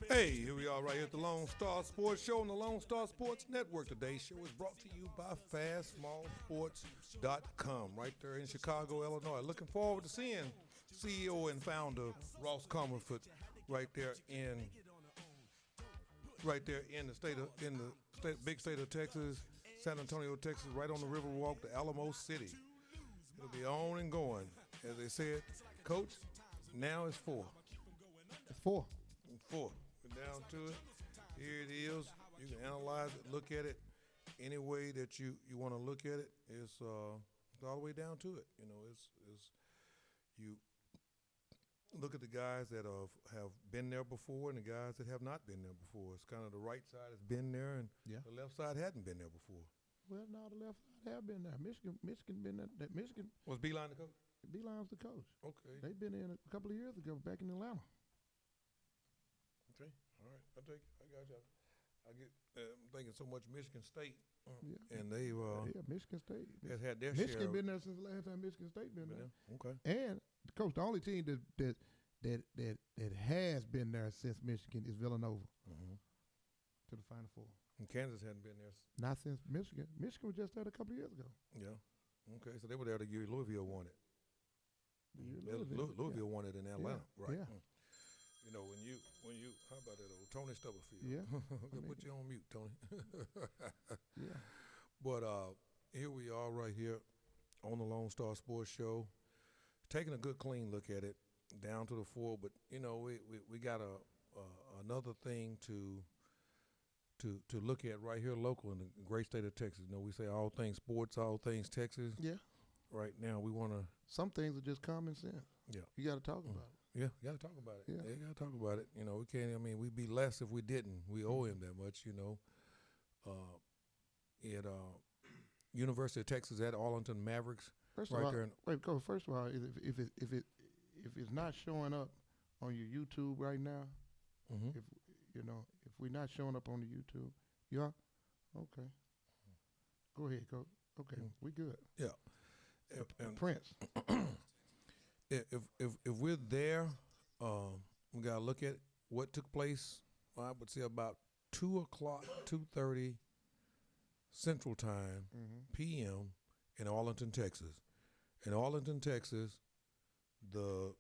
Hey, here we are right here at the Lone Star Sports Show on the Lone Star Sports Network. Today's show is brought to you by FastSmallSports.com right there in Chicago, Illinois. Looking forward to seeing CEO and founder Ross Comerford right there in the big state of Texas, San Antonio, Texas, right on the Riverwalk, the Alamo City. It'll be on and going. As they said, Coach, now it's 4. It's 4. 4. We're down to it. Here it is. You can analyze it, look at it any way that you want to look at it. It's all the way down to it. You know, it's you look at the guys that have been there before and the guys that have not been there before. It's kind of the right side has been there and the left side hadn't been there before. Well, no, the left side have been there. Michigan been there. Michigan Was Beeline the coach? Beeline's the coach. Okay. They've been in a couple of years ago back in Atlanta. Okay. All right. I got you. I'm thinking so much Michigan State. And they Michigan State has had their Michigan share. Been there since the last time Michigan State been there. Okay. And coach, the only team that has been there since Michigan is Villanova to the Final Four. And Kansas hadn't been there. Not since Michigan. Michigan was just there a couple of years ago. Yeah. Okay. So they were there the year Louisville won it. Louisville won it in Atlanta, right? Yeah. You know, when you how about that old Tony Stubblefield? Yeah. Put you on mute, Tony. Yeah. But here we are right here on the Lone Star Sports Show, taking a good clean look at it, down to the 4. But you know, we got another thing to look at right here local in the great state of Texas. You know, we say all things sports, all things Texas. Yeah. Right now, we want to. Some things are just common sense. Yeah. You got to talk about it. Yeah, you got to talk about it. Yeah. You got to talk about it. You know, we can't. I mean, we'd be less if we didn't. We owe him that much. You know. At University of Texas at Arlington Mavericks. First right of all, there. Coach. First of all, if it's not showing up on your YouTube right now, if we're not showing up on the YouTube, yeah, okay. Go ahead, Coach. Okay, we good. Yeah. And Prince. If we're there, we gotta look at what took place. I would say about 2:30 Central Time, p.m. in Arlington, Texas. In Arlington, Texas, the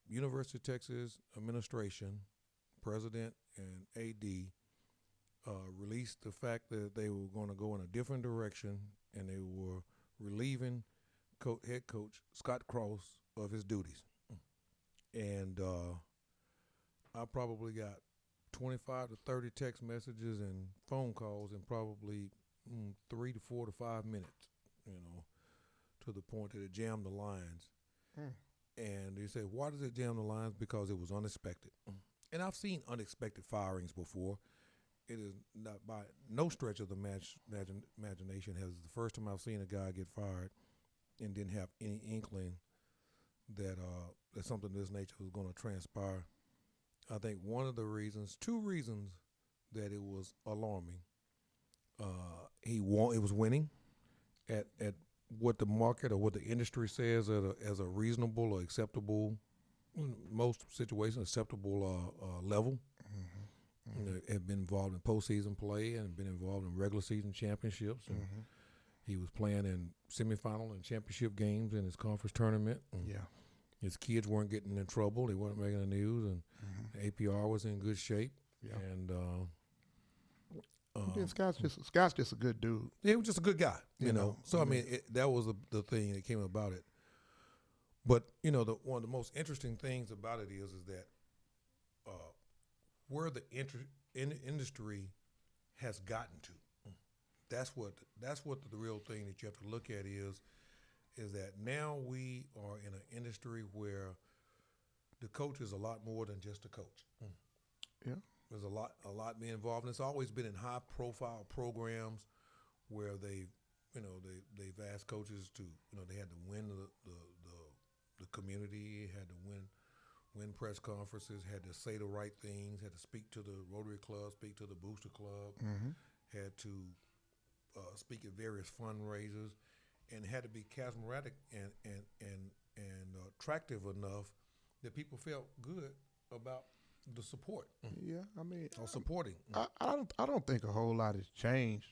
University of Texas administration, president and AD, released the fact that they were going to go in a different direction, and they were relieving head coach Scott Cross of his duties. And I probably got 25 to 30 text messages and phone calls in probably 3 to 4 to 5 minutes, you know, to the point that it jammed the lines. And they said, why does it jam the lines? Because it was unexpected. And I've seen unexpected firings before. It is not by no stretch of the imagination has the first time I've seen a guy get fired and didn't have any inkling that something of this nature was going to transpire. I think two reasons that it was alarming. It was winning at what the market or what the industry says as a reasonable or acceptable, in most situations, acceptable level. You know, had been involved in postseason play and been involved in regular season championships. And he was playing in semifinal and championship games in his conference tournament. His kids weren't getting in trouble. They weren't making the news, and the APR was in good shape. Yeah. And Scott's just a good dude. He was just a good guy, you know. So I mean, that was the thing that came about it. But you know, one of the most interesting things about it is that where the industry has gotten to. That's what the real thing that you have to look at is that now we are in an industry where the coach is a lot more than just a coach. Yeah. There's a lot being involved, and it's always been in high profile programs where they've asked coaches to, you know, they had to win the community, had to win press conferences, had to say the right things, had to speak to the Rotary Club, speak to the Booster Club, had to speak at various fundraisers, and had to be charismatic and attractive enough that people felt good about the support. Yeah, I mean, Or supporting. I don't think a whole lot has changed,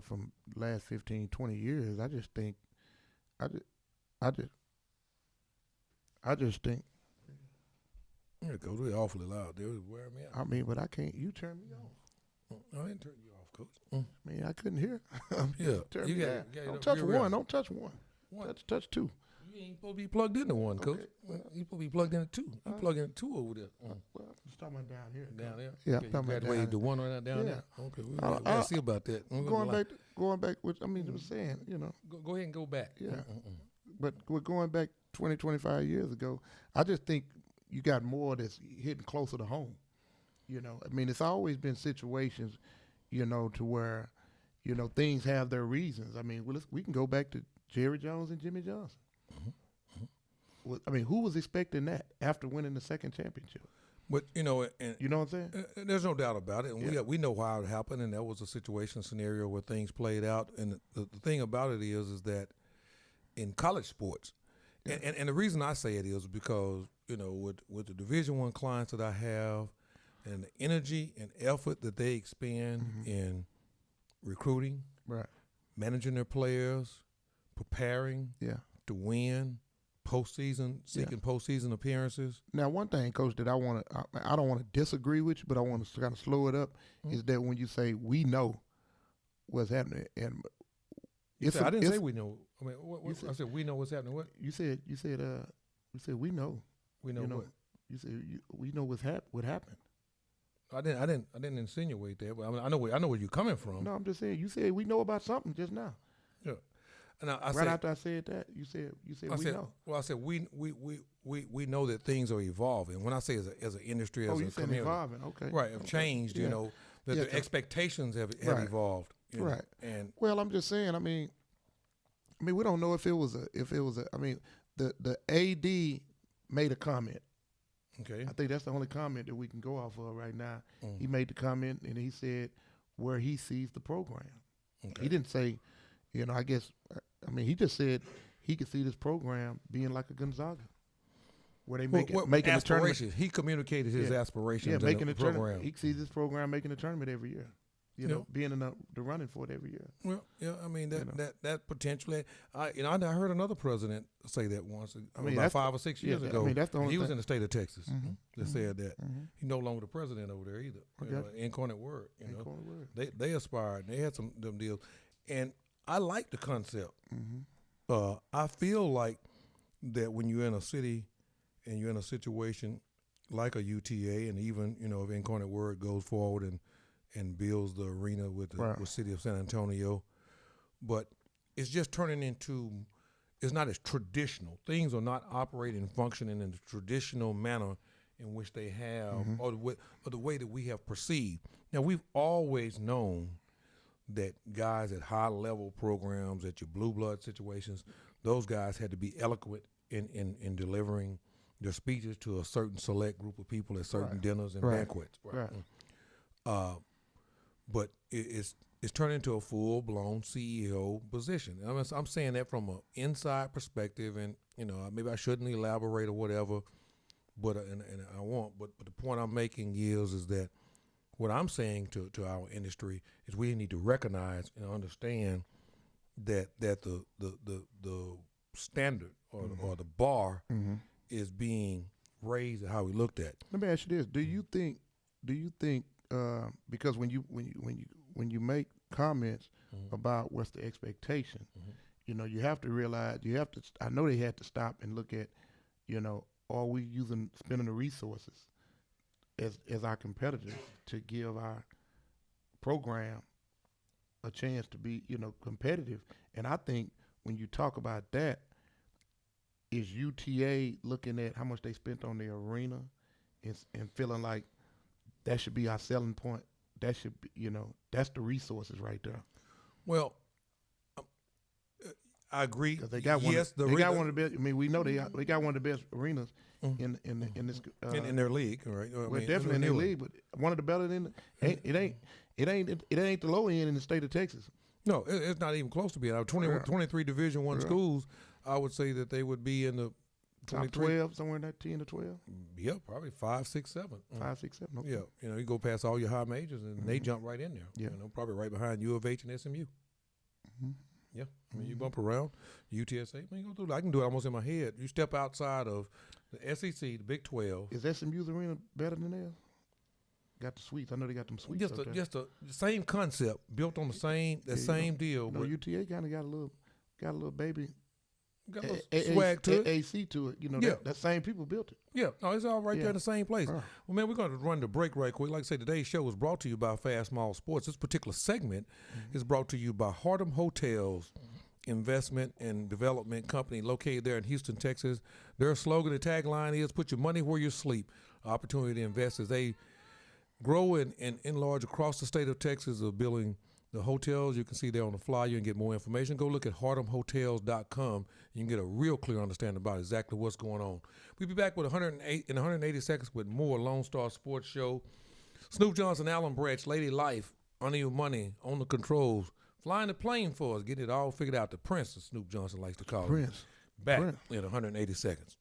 from last 15, 20 years. I just think, I just, I just, I just think. Yeah, Coach, we're awfully loud. They was wearing me out. I mean, but I can't. You turn me off. I didn't turn you off, Coach. I mean, I couldn't hear. Yeah, Turn you me got down. it. Don't touch one. Don't touch one. Touch two. You ain't supposed to be plugged into one, Coach. Okay, well, You supposed to be plugged into two. You plugged into two over there. Well, I'm just talking about down here. Down there? Yeah, Okay, I'm talking you about graduated down the one right down Yeah. there? Okay, we gotta see about that. Going back, which I mean, I was saying, Go ahead and go back. Yeah. But we're going back 20, 25 years ago. I just think you got more that's hitting closer to home. I mean, it's always been situations, to where, things have their reasons. I mean, we can go back to Jerry Jones and Jimmy Johnson. Well, I mean, who was expecting that after winning the second championship? But and You know what I'm saying? there's no doubt about it. And we know how it happened, and that was a scenario where things played out. And the thing about it is that in college sports, and the reason I say it is because with the Division I clients that I have, and the energy and effort that they expend in recruiting, Right. managing their players, preparing to win, seeking postseason appearances. Now, one thing, Coach, that I don't want to disagree with you, but I want to kind of slow it up, is that when you say we know what's happening, and I didn't say we know. I mean, I said we know what's happening. What you said we know. We know what? You said we know what happened. I didn't insinuate that, but I mean, I know where you're coming from. No, I'm just saying. You said we know about something just now. Yeah. And after I said that, you said we know. Well, I said we know that things are evolving. When I say as an industry, as a community, evolving, okay, right, have changed. Yeah. That the expectations have evolved. Right. And well, I'm just saying. I mean, we don't know if it was a. I mean, the AD made a comment. Okay. I think that's the only comment that we can go off of right now. He made the comment and he said where he sees the program. Okay. He didn't say, I guess. I mean, he just said he could see this program being like a Gonzaga, where they making the tournament. He communicated his aspirations. Yeah, making the tournament. program. He sees this program making the tournament every year. Being in the running for it every year. Well, yeah, I mean that potentially. I heard another president say that once. About 5 or 6 years ago. I mean, that's the only he was thing. in the state of Texas that said that he's no longer the president over there either. Okay. Incarnate Word. Incarnate Word. They aspired. They had some them deals, and I like the concept. I feel like that when you're in a city and you're in a situation like a UTA, and even if Incarnate Word goes forward and builds the arena with the city of San Antonio, but it's just turning into, it's not as traditional. Things are not operating and functioning in the traditional manner in which they have, or the way that we have perceived. Now, we've always known that guys at high-level programs, at your blue blood situations, those guys had to be eloquent in delivering their speeches to a certain select group of people at certain dinners and banquets. But it's turned into a full-blown CEO position. I'm saying that from an inside perspective, and maybe I shouldn't elaborate or whatever, but and I won't. But the point I'm making is that what I'm saying to our industry is we need to recognize and understand that the standard or the bar is being raised at how we looked at. Let me ask you this: Do you think because when you make comments about what's the expectation, you have to realize I know they had to stop and look at, are we spending the resources as our competitors to give our program a chance to be competitive. And I think when you talk about that, is UTA looking at how much they spent on the arena and feeling like that should be our selling point? That should be, that's the resources right there. Well, I agree. They got one. They got one of the best. I mean, we know they got one of the best arenas in this in their league, right? Well, definitely in their league, but one of the better than it ain't the low end in the state of Texas. No, it's not even close to being. 23 Division I schools, I would say that they would be in the Top 12, somewhere in that 10 to 12? Yeah, probably 5, 6, 7. 5, 6, 7. Okay. Yeah, you go past all your high majors and they jump right in there. Yeah. Probably right behind U of H and SMU. Yeah, you bump around UTSA. You go through. I can do it almost in my head. You step outside of the SEC, the Big 12. Is SMU's arena better than theirs? Got the suites. I know they got them suites. Just the same concept, built on the same deal. No, UTA kind of got a little baby. Got a little swag to it. AC to it. That same people built it. Yeah, no, it's all right there in the same place. Well, man, we're going to run the break right quick. Like I say, today's show is brought to you by Fast Small Sports. This particular segment is brought to you by Hartem Hotels Investment and Development Company, located there in Houston, Texas. Their slogan, the tagline is, put your money where you sleep. Opportunity to invest as they grow and enlarge across the state of Texas of building the hotels. You can see there on the flyer and get more information. Go look at hartemhotels.com. You can get a real clear understanding about exactly what's going on. We'll be back with 180 seconds with more Lone Star Sports Show. Snoop Johnson, Alan Branch, Lady Life, Under Your Money, On the Controls, flying the plane for us, getting it all figured out. The Prince, as Snoop Johnson likes to call him. Back in 180 seconds.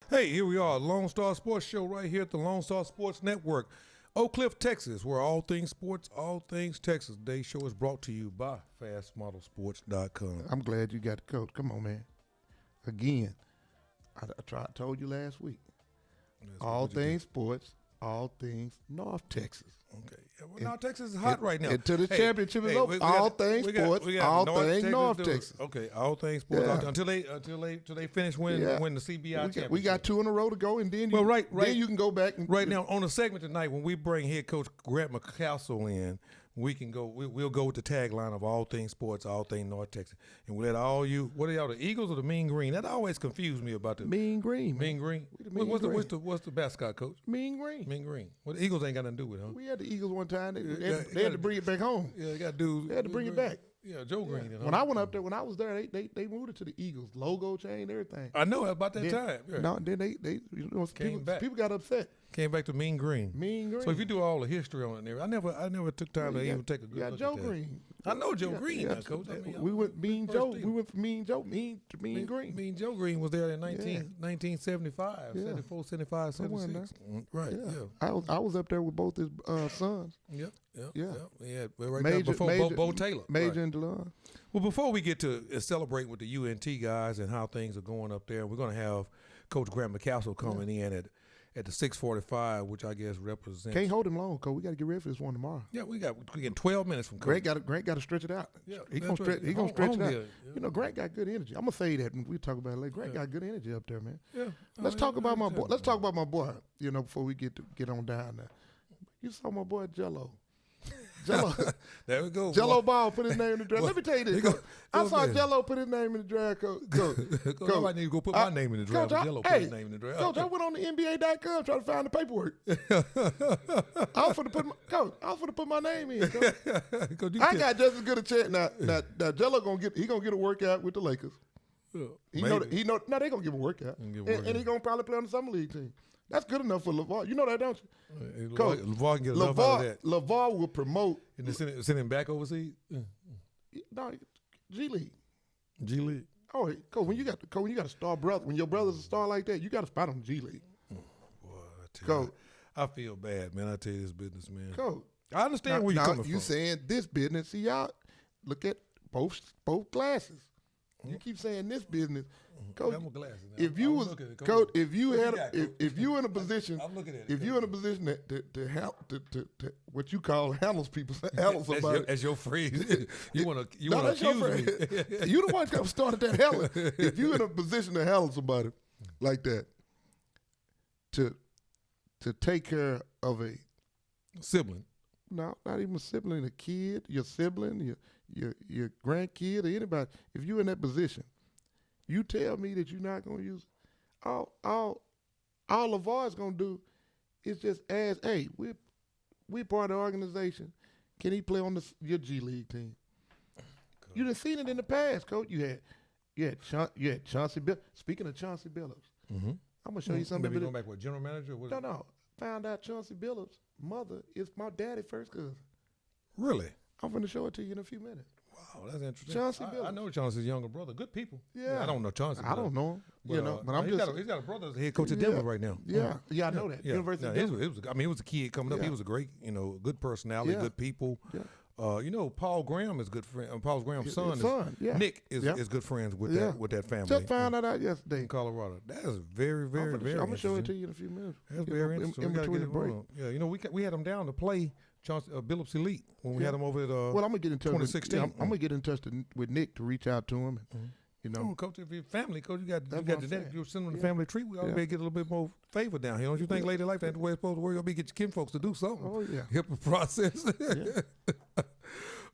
Hey, here we are, Lone Star Sports Show right here at the Lone Star Sports Network, Oak Cliff, Texas, where all things sports, all things Texas. Today's show is brought to you by FastModelSports.com. I'm glad you got the coach. Come on, man. Again, I told you last week. All things sports, all things North Texas. Okay. Yeah, well, now Texas is hot right now. Until the championship is over, all things sports, all things North Texas. Okay, all things sports until they finish winning the CBI championship. We got 2 in a row to go, and then then you can go back. Right now on the segment tonight, when we bring head coach Grant McCastle in, we can go. We'll go with the tagline of all things sports, all things North Texas, and we'll let all you. What are y'all, the Eagles or the Mean Green? That always confused me about the Mean Green. Mean Green. What's the mascot, coach? Mean Green. Mean Green. Well, the Eagles ain't got nothing to do with it, huh? We had the Eagles one time. They had to bring it back home. Yeah, they got dudes. They had to bring it back. Yeah, Joe Green. When I went up there, when I was there, they moved it to the Eagles logo change, everything. I know about that time. Yeah. No, then they people got upset. Came back to Mean Green. Mean Green. So if you do all the history on it, and everything, I never took time to even take a good look at Joe that. Green. I know Joe Green, now, Coach. I mean, we went Mean Joe. We went from Mean Joe, Mean to Mean Green. Mean Joe Green was there in 1975, 74, 75, 76. Right. Yeah. I was up there with both his sons. Yep. Yeah. Right there before Bo Taylor. Major and DeLon. Well, before we get to celebrate with the UNT guys and how things are going up there, we're going to have Coach Grant McCaskill coming in at the 6:45, which I guess represents. Can't hold him long, Coach. We got to get ready for this one tomorrow. Yeah, we get 12 minutes from Coach. Grant got to stretch it out. Yeah, he gonna stretch it out. Yeah. You know, Grant got good energy. I'm gonna say that when we talk about it later. Grant got good energy up there, man. Yeah. Let's talk about my boy. Let's talk about my boy. You know, before we get on down there. You saw my boy Jello. There we go. Jello Ball put his name in the draft. Let me tell you this. I saw Jello put his name in the draft. Coach. I need to go put my name in the draft. Jello put his name in the draft. Coach, I went on the NBA.com trying to find the paperwork. I was going to put my name in. I got just as good a chance. Now Jello gonna get a workout with the Lakers. He know they gonna give him a workout, and he gonna probably play on the summer league team. That's good enough for LeVar. You know that, don't you? Coach, LeVar can get enough out of that. LeVar will promote. And send him back overseas? No, G League. G League. Oh, Coach, when you got a star brother, when your brother's a star like that, you got to spot on G League. Boy, I feel bad, man. I tell you this business, man. Coach, I understand where you're coming from. You saying this business? See, y'all look at both glasses. You keep saying this business, Coach. If you was Coach, if you in a position, if you in a position to help to what you call handles people, handle somebody. That's your phrase. You want to accuse me. You the one that started that hell. If you in a position to handle somebody like that, to take care of a sibling. No, not even a sibling, a kid, your sibling, your grandkid, or anybody. If you're in that position, you tell me that you're not going to use it. All LeVar is going to do is just ask, hey, we're part of the organization. Can he play on your G League team? You done seen it in the past, Coach. You had Chauncey Billups. Speaking of Chauncey Billups, I'm going to show you something. Maybe going back with general manager? No. Found out Chauncey Billups' mother is my daddy's first cousin. Really? I'm going to show it to you in a few minutes. Wow, that's interesting. Chauncey Billups. I know Chauncey's younger brother. Good people. Yeah. I don't know Chauncey. I don't know him. But I'm he's got a brother that's head coach at Denver right now. Yeah, I know that. Yeah. University of Denver. He was a kid coming up. He was a great, good personality, good people. Yeah. Paul Graham is good friend. Paul Graham's son, Nick is good friends with that family. Just found that out yesterday in Colorado. That is very, very, very. I'm gonna show it to you in a few minutes. That's very interesting. In between the break. Yeah, we had him down to play Billups Elite when we had him over at. Well, I'm gonna get in touch. 2016. I'm gonna get in touch with Nick to reach out to him. Coach, if your family, Coach, you got genetic. You send them the family tree. We ought to get a little bit more favor down here. Don't you think, lady life, that's the way it's supposed to work? You'll be get your kinfolks to do something. Oh yeah. Help the process.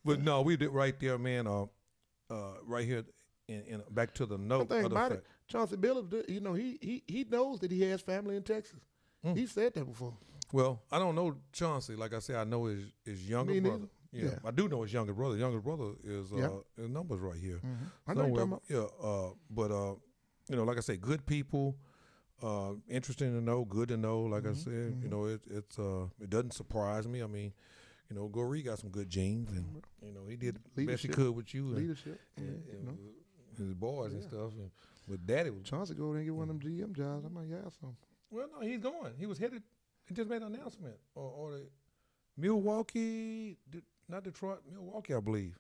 But no, we did right there, man. Right here, in back to the note. One thing about it, Chauncey Billups, he knows that he has family in Texas. He said that before. Well, I don't know Chauncey. Like I said, I know his younger brother. Yeah, I do know his younger brother. His younger brother is his numbers right here. Mm-hmm. I know you're talking about. But like I say, good people. Interesting to know, good to know. Like I said, it doesn't surprise me. I mean, Goree got some good genes, and he did the best he could with you. Leadership, and his boys and stuff. And with Daddy, Chauncey go there and get one of them GM jobs. I might have some. Well, no, he's going. He was headed. He just made an announcement, or the Milwaukee, not Detroit, Milwaukee, I believe.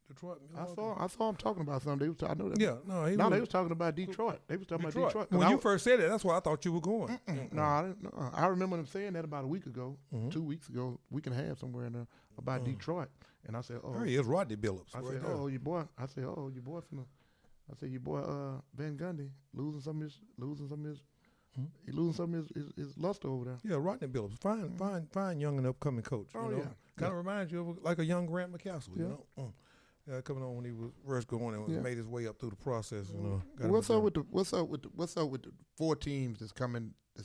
Detroit, Milwaukee. I saw him talking about something. I know that. Yeah, they was talking about Detroit. They was talking about Detroit. When you first said it, that's why I thought you were going. No, I didn't. I remember them saying that about a week ago, 2 weeks ago, week and a half somewhere in there about Detroit. And I said, oh, there he is, Rodney Billups. I said, oh, your boy. I said, oh, your boy finna. I said, your boy Van Gundy losing some of his. He losing some of his luster over there. Yeah, Rodney Billups, fine young and upcoming coach. Kind of reminds you of like a young Grant McCaskill. Coming on when he was first going and made his way up through the process. What's up with the 4 teams that's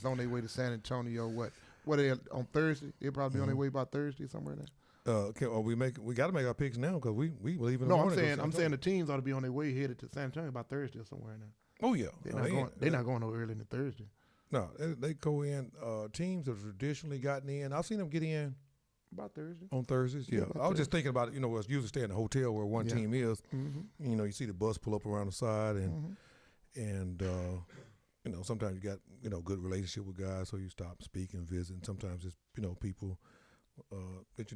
on their way to San Antonio? What are they on Thursday? They'll probably be on their way by Thursday somewhere there. We got to make our picks now because we leave in the No, morning. I'm saying the teams ought to be on their way headed to San Antonio by Thursday or somewhere now. Oh yeah, They're not going no early in the Thursday. No, they go in. Teams that have traditionally gotten in. I've seen them get in about Thursday. On Thursdays, yeah. I was just thinking about it. You know, us usually stay in the hotel where one team is. Mm-hmm. You know, you see the bus pull up around the side, and you know, sometimes you got good relationship with guys, so you stop, speak, and visit. And sometimes it's people that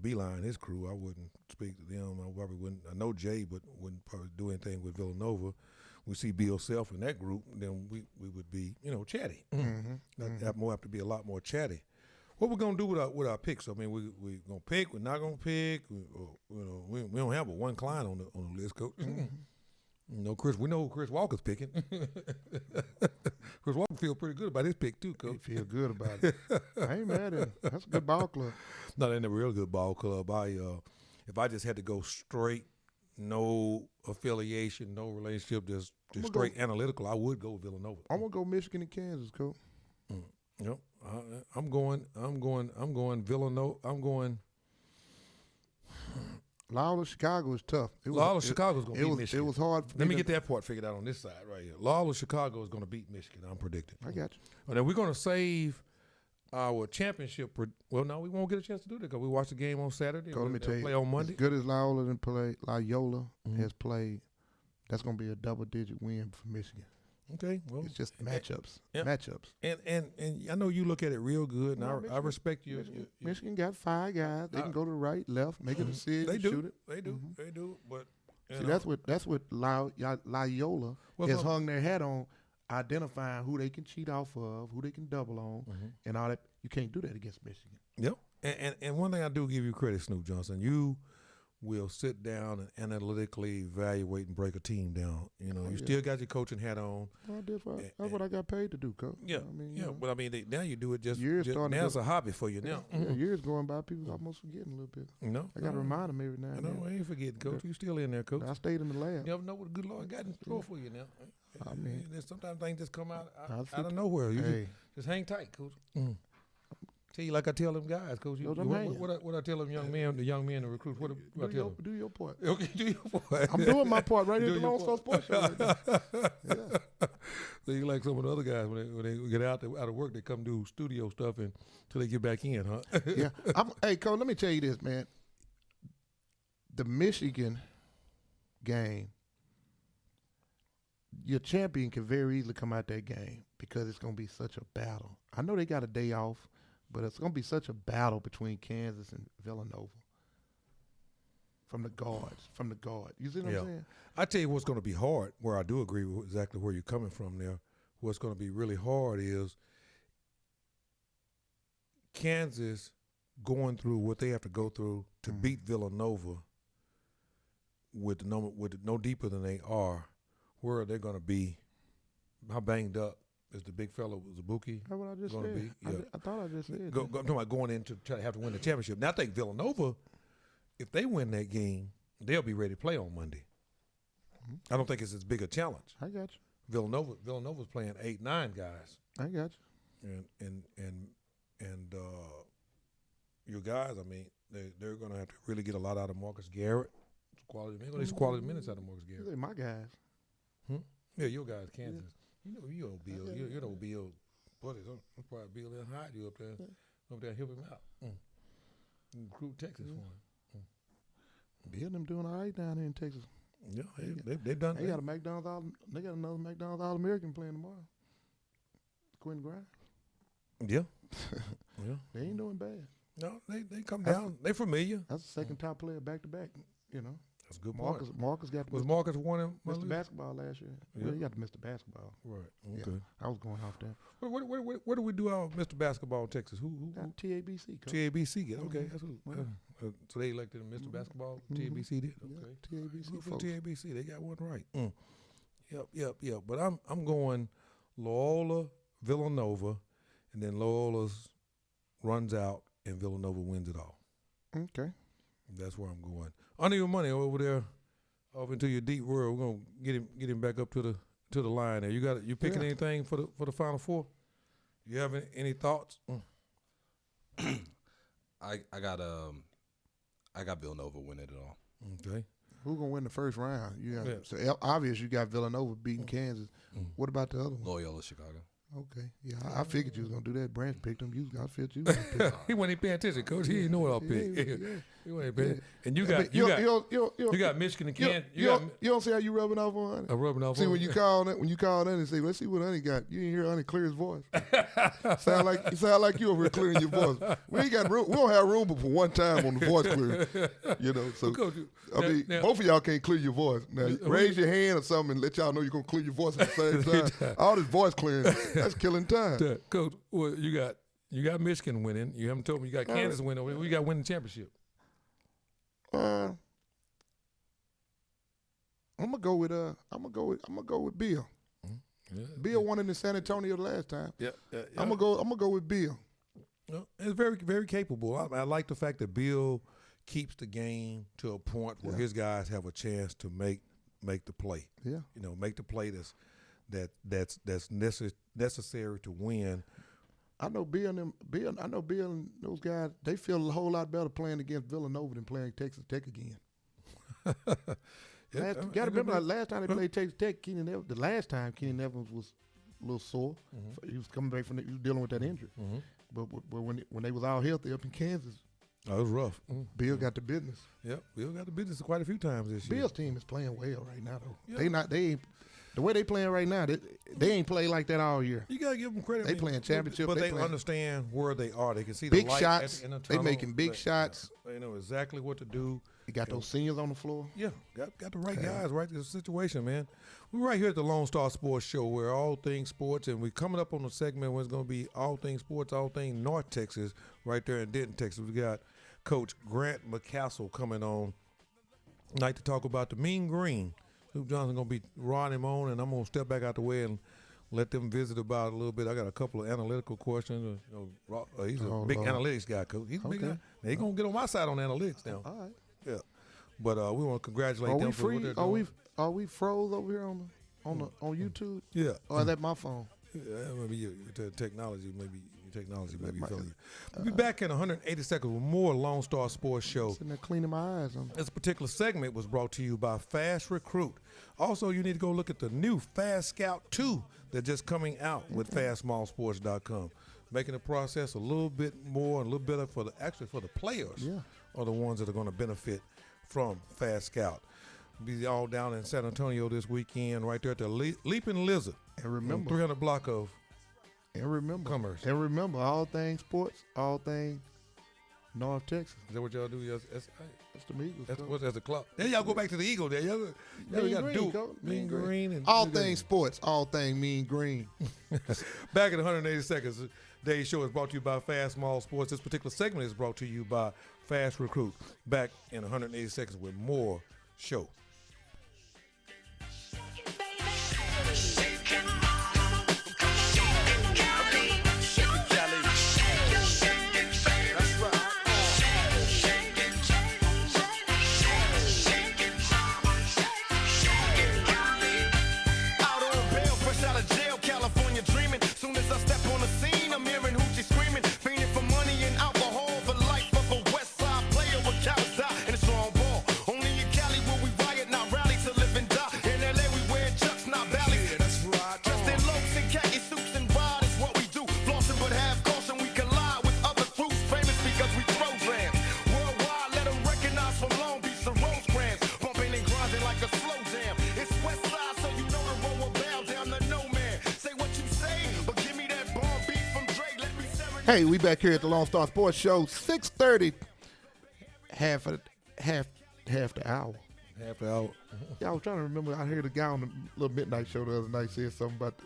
Beeline, his crew. I wouldn't speak to them. I probably wouldn't. I know Jay, but wouldn't probably do anything with Villanova. We see Bill Self in that group, then we would be chatty. That more have to be a lot more chatty. What we're gonna do with our picks? I mean, we gonna pick. We're not gonna pick. We don't have a one client on the list, Coach. Chris. We know who Chris Walker's picking. Chris Walker feel pretty good about his pick too, Coach. He feel good about it. I ain't mad at him. That's a good ball club. Not in a real good ball club. If I just had to go straight, no affiliation, no relationship, just straight analytical, I would go Villanova. I'm gonna go Michigan and Kansas, Coach. Yep. I'm going Villanova. I'm going. Loyola Chicago is tough. Loyola Chicago is going to beat Michigan. It was hard. Let me get that part figured out on this side right here. Loyola Chicago is going to beat Michigan. I'm predicting. I got you. And then we're going to save our championship. Well, no, we won't get a chance to do that because we watch the game on Saturday. Let me tell you, play on Monday. As good as Loyola has played, that's going to be a double-digit win for Michigan. Okay, well, it's just matchups. And I know you look at it real good, and I respect you. Michigan got 5 guys. They can go to the right, left, make a decision, they do. shoot it. They do. But see, that's what Loyola has hung their hat on, identifying who they can cheat off of, who they can double on, and all that. You can't do that against Michigan. Yep. And one thing I do give you credit, Snoop Johnson, you will sit down and analytically evaluate and break a team down. You still got your coaching hat on. Well, that's what I got paid to do, Coach. Yeah, but I mean, now you do it just now it's a hobby for you now. Years going by, people almost forgetting a little bit. I got to remind them every now and then. No, I ain't forgetting, Coach. You still in there, Coach. I stayed in the lab. You never know what the good Lord got in store for you now. I mean, sometimes things just come out of nowhere. You just hang tight, Coach. Tell you like I tell them guys, Coach. What I tell them the young men, the recruits. What I tell them? Do your part. Okay, do your part. I'm doing my part right here at the Lonestar Sports Show. Right So you like some of the other guys when they get out of work, they come do studio stuff until they get back in, huh? Yeah. Hey, Coach, let me tell you this, man. The Michigan game, your champion can very easily come out that game because it's going to be such a battle. I know they got a day off, but it's going to be such a battle between Kansas and Villanova. From the guards. You see what I'm saying? I tell you what's going to be hard, where I do agree with exactly where you're coming from there. What's going to be really hard is Kansas going through what they have to go through to beat Villanova with no deeper than they are. Where are they going to be? How banged up is the big fellow Zabuki? That's what I just said. Be? Yeah. I thought I just said. I'm talking about going in to try to have to win the championship. Now I think Villanova, if they win that game, they'll be ready to play on Monday. I don't think it's as big a challenge. I got you. Villanova's playing 8-9 guys. I got you. And your guys, I mean, they're going to have to really get a lot out of Marcus Garrett. Quality minutes out of Marcus Garrett. They're my guys. Yeah, your guys, Kansas. You know Bill. You know Bill. What is it? Probably Bill and hide you up there, help him out. Recruit Texas for him. Bill them doing all right down there in Texas. Yeah, they've done. They got a McDonald's. They got another McDonald's All-American playing tomorrow. Quentin Grimes. Yeah. Yeah. They ain't doing bad. No, they come down. They familiar. That's the second top player back to back. That's a good Marcus got Marcus won him Mr. Basketball last year. Yeah. Well, he got the Mr. Basketball. Right. Okay. Yeah, I was going off there. Where do we do our Mr. Basketball in Texas? Who? TABC. Coach. TABC. Yeah. Okay. That's who. So they elected him Mr. Basketball. TABC did. Okay. Yeah, TABC. For TABC, they got one right. Yep. But I'm going Loyola, Villanova, and then Loyola's runs out and Villanova wins it all. Okay. That's where I'm going. Under your money over there, off into your deep world. We're gonna get him back up to the line there. You picking anything for the Final Four? You have any thoughts? I got I got Villanova winning it all. Okay. Who gonna win the first round? So obvious you got Villanova beating Kansas. What about the other one? Loyola Chicago. Okay. Yeah, I figured you was gonna do that. Branch picked him. I figured you was gonna pick him. He wasn't even paying attention, Coach. He didn't know what I'll pick. He wasn't paying. And you got Michigan and Kansas. You don't see how you rubbing off on Honey? I'm rubbing off. See when you call Honey and say, "Let's see what Honey got." You didn't hear Honey clear his voice. sound like you over here clearing your voice. We ain't got room. We don't have room but for one time on the voice clear. So Coach, both of y'all can't clear your voice. Now raise your hand or something and let y'all know you're gonna clear your voice at the same time. All this voice clearing, that's killing time. Coach, well, you got Michigan winning. You haven't told me you got Kansas winning. We got winning championship. I'm gonna go with Bill. Yeah, Bill won in San Antonio the last time. Yeah. I'm gonna go with Bill. It's very, very capable. I like the fact that Bill keeps the game to a point where his guys have a chance to make the play. Yeah. Make the play that's necessary to win. I know Bill and those guys, they feel a whole lot better playing against Villanova than playing Texas Tech again. Got to remember, last time they played Texas Tech, Keenan Evans was a little sore. Mm-hmm. He was coming back he was dealing with that injury. Mm-hmm. But when they was all healthy up in Kansas, it was rough. Mm-hmm. Bill got the business. Yep, Bill got the business quite a few times this year. Bill's team is playing well right now, though. Yep. The way they playing right now, they ain't played like that all year. You gotta give them credit. They playing championship, but they understand where they are. They can see big the light shots. At the they making big shots. They know exactly what to do. You got those seniors on the floor. Yeah, got the right guys, right to the situation, man. We're right here at the Lonestar Sports Show, where all things sports, and we're coming up on a segment where it's going to be all things sports, all things North Texas, right there in Denton, Texas. We got Coach Grant McCassell coming on tonight to talk about the Mean Green. Luke Johnson going to be riding him on, and I'm going to step back out the way and let them visit about it a little bit. I got a couple of analytical questions. He's a big analytics guy, Coach. He's a big guy. Now, he's going to get on my side on analytics now. All right. Yeah. But we want to congratulate them for what they're doing. Are we froze over here on YouTube? Yeah. Or is that my phone? Yeah, maybe your technology may be failing you. We'll be back in 180 seconds with more Lone Star Sports Show. Sitting there cleaning my eyes. This particular segment was brought to you by Fast Recruit. Also, you need to go look at the new Fast Scout 2 that's just coming out with FastSmallSports.com, making the process a little bit more and a little better for the players. Yeah. Are the ones that are going to benefit from Fast Scout. Be all down in San Antonio this weekend, right there at the Leaping Lizard. And remember, 300 block of Commerce. And remember, all things sports, all things North Texas. Is that what y'all do? Yes, that's the Eagles. That's the club. Then y'all go back to the Eagles. There, y'all got to do Mean Green. And all things sports, all things Mean Green. Back in 180 seconds. Today's show is brought to you by Fast Small Sports. This particular segment is brought to you by Fast Recruit. Back in 180 seconds with more show. Hey, we back here at the Lone Star Sports Show, 6:30, half the hour. Half the hour. Yeah, I was trying to remember. I heard a guy on the little midnight show the other night said something about,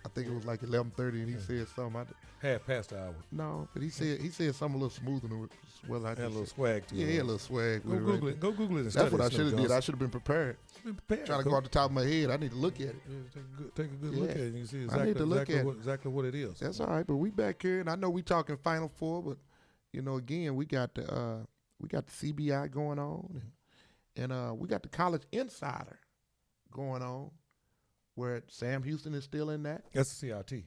I think it was like 11:30, and he said something. Half past the hour. No, but he said something a little smoother than what I had a little swag to it. Yeah, he had a little swag. Go Google it. Go Google it. And that's what I should have did. I should have been prepared. Trying to go off the top of my head. I need to look at it. Yeah, take a good look at it. And you see exactly what it is. That's all right. But we back here, and I know we talking Final Four, but again, we got the CBI going on, and we got the College Insider going on, where Sam Houston is still in that. That's the CIT.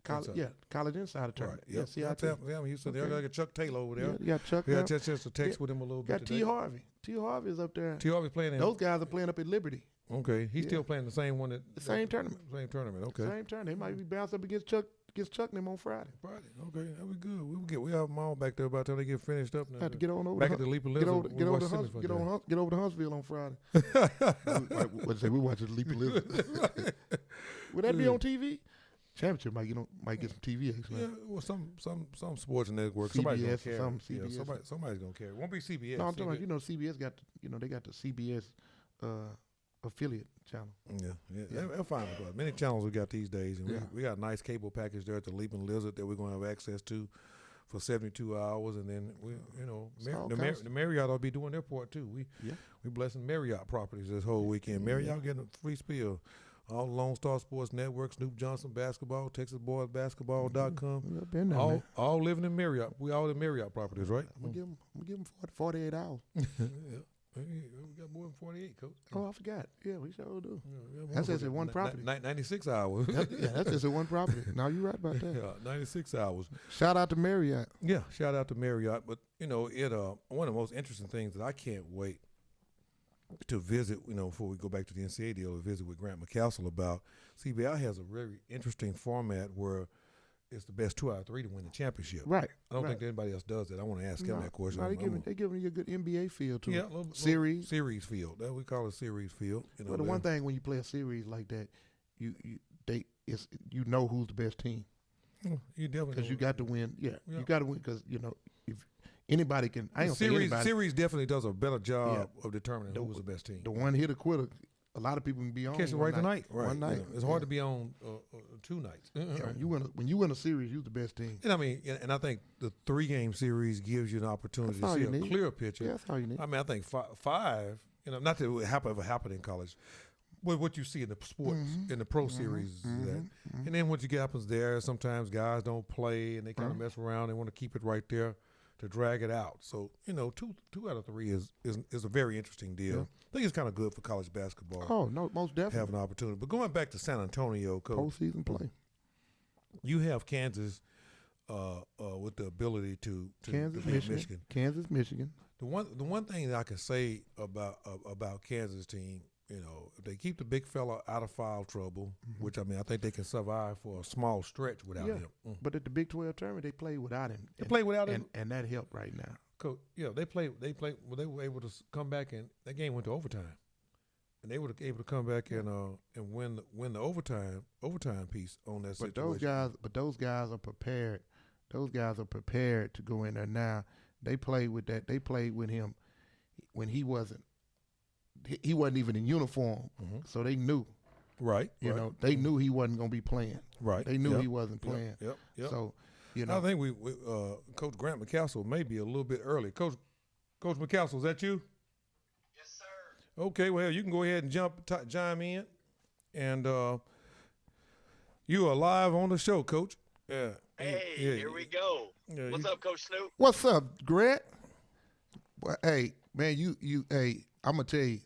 College Insider tournament. Right. Yep. Yeah, CIT. Yeah, he said they're like Chuck Taylor over there. Yeah, you got Chuck. We had a chance to text with him a little bit. Got today. T. Harvey. T. Harvey is up there. T. Harvey playing in. Those guys are playing up at Liberty. Okay, he's still playing the same one. The same tournament. Same tournament. Okay. Same tournament. They might be bounced up against Chuck and them on Friday. Friday. Okay, that was good. We have them all back there by the time they get finished up. Have to get on over. Back at the Leap and Lizard. Get over to Huntsville on Friday. We watch the Leap and Lizard. Would that be on TV? Championship might get some TV action. Yeah, well, some sports network. CBS or something. CBS. Yeah, somebody's gonna carry. It won't be CBS. No, I'm talking about CBS got they got the CBS affiliate channel. Yeah. They're fine with us. Many channels we got these days, and we got a nice cable package there at the Leap and Lizard that we're gonna have access to for 72 hours, and then the Marriott will be doing their part too. We blessing Marriott properties this whole weekend. Marriott getting a free spill. All Lonestar Sports Network, Snoop Johnson Basketball, TexasBoysBasketball.com. All living in Marriott. We all in Marriott properties, right? I'm gonna give them 48 hours. We got more than 48, Coach. Oh, I forgot. Yeah, we sure do. That's just at one property. 96 hours. That's just at one property. Now you're right about that. Yeah, 96 hours. Shout out to Marriott. Yeah, shout out to Marriott. But one of the most interesting things that I can't wait to visit, before we go back to the NCAA deal, to visit with Grant McCastle about. CBI has a very interesting format where it's the best 2 out of 3 to win the championship. Right. I don't think anybody else does that. I want to ask him that question. No, they're giving you a good NBA feel to it. Series field. That we call it series field. Well, the one thing when you play a series like that, you know who's the best team. You definitely because you got to win. Yeah, you got to win because if anybody can. I ain't series definitely does a better job of determining who's the best team. The one hitter quitter. A lot of people can be on. Catch it right tonight. Right. One night. It's hard to be on 2 nights. When you win a series, you're the best team. And I think the 3-game series gives you an opportunity to see a clear picture. Yeah, that's all you need. I think 5. Not that it would ever happen in college. What you see in the sports, in the pro series, and then what happens there, sometimes guys don't play and they kind of mess around. They want to keep it right there to drag it out. So 2 out of 3 is a very interesting deal. Yeah. I think it's kind of good for college basketball. Oh no, most definitely have an opportunity. But going back to San Antonio, Coach, postseason play, you have Kansas with the ability to beat Michigan. Kansas, Michigan. The one thing that I can say about Kansas team, if they keep the big fella out of foul trouble, which I think they can survive for a small stretch without him. But at the Big 12 tournament, they played without him. They played without him, and that helped right now. Coach, they played. Well, they were able to come back, and that game went to overtime, and they were able to come back and win the overtime piece on that situation. Those guys are prepared. Those guys are prepared to go in there now. They played with that. They played with him when he wasn't even in uniform, so they knew. Right. They knew he wasn't going to be playing. Right. They knew he wasn't playing. Yep. So, I think we Coach Grant McCastle may be a little bit early. Coach McCastle, is that you? Yes, sir. Okay, well, you can go ahead and chime in. And you are live on the show, Coach. Yeah. Hey, here we go. Yeah, What's up, Coach Snoop? What's up, Grant? Well, hey, man, hey, I'm going to tell you,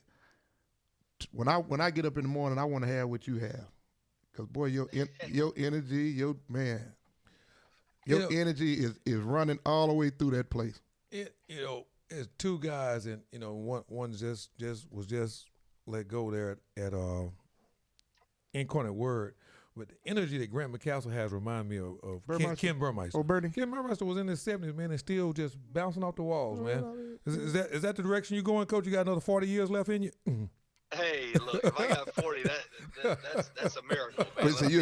when I get up in the morning, I want to have what you have. Because, boy, your energy, your energy is running all the way through that place. It's 2 guys, and one just was let go there at Incarnate Word. But the energy that Grant McCastle has remind me of Ken Burmeister. Oh, Bernie. Ken Burmeister was in his 70s, man, and still just bouncing off the walls, man. Is that the direction you going, Coach? You got another 40 years left in you? Hey, look, if I got 40, that's a miracle, man. So I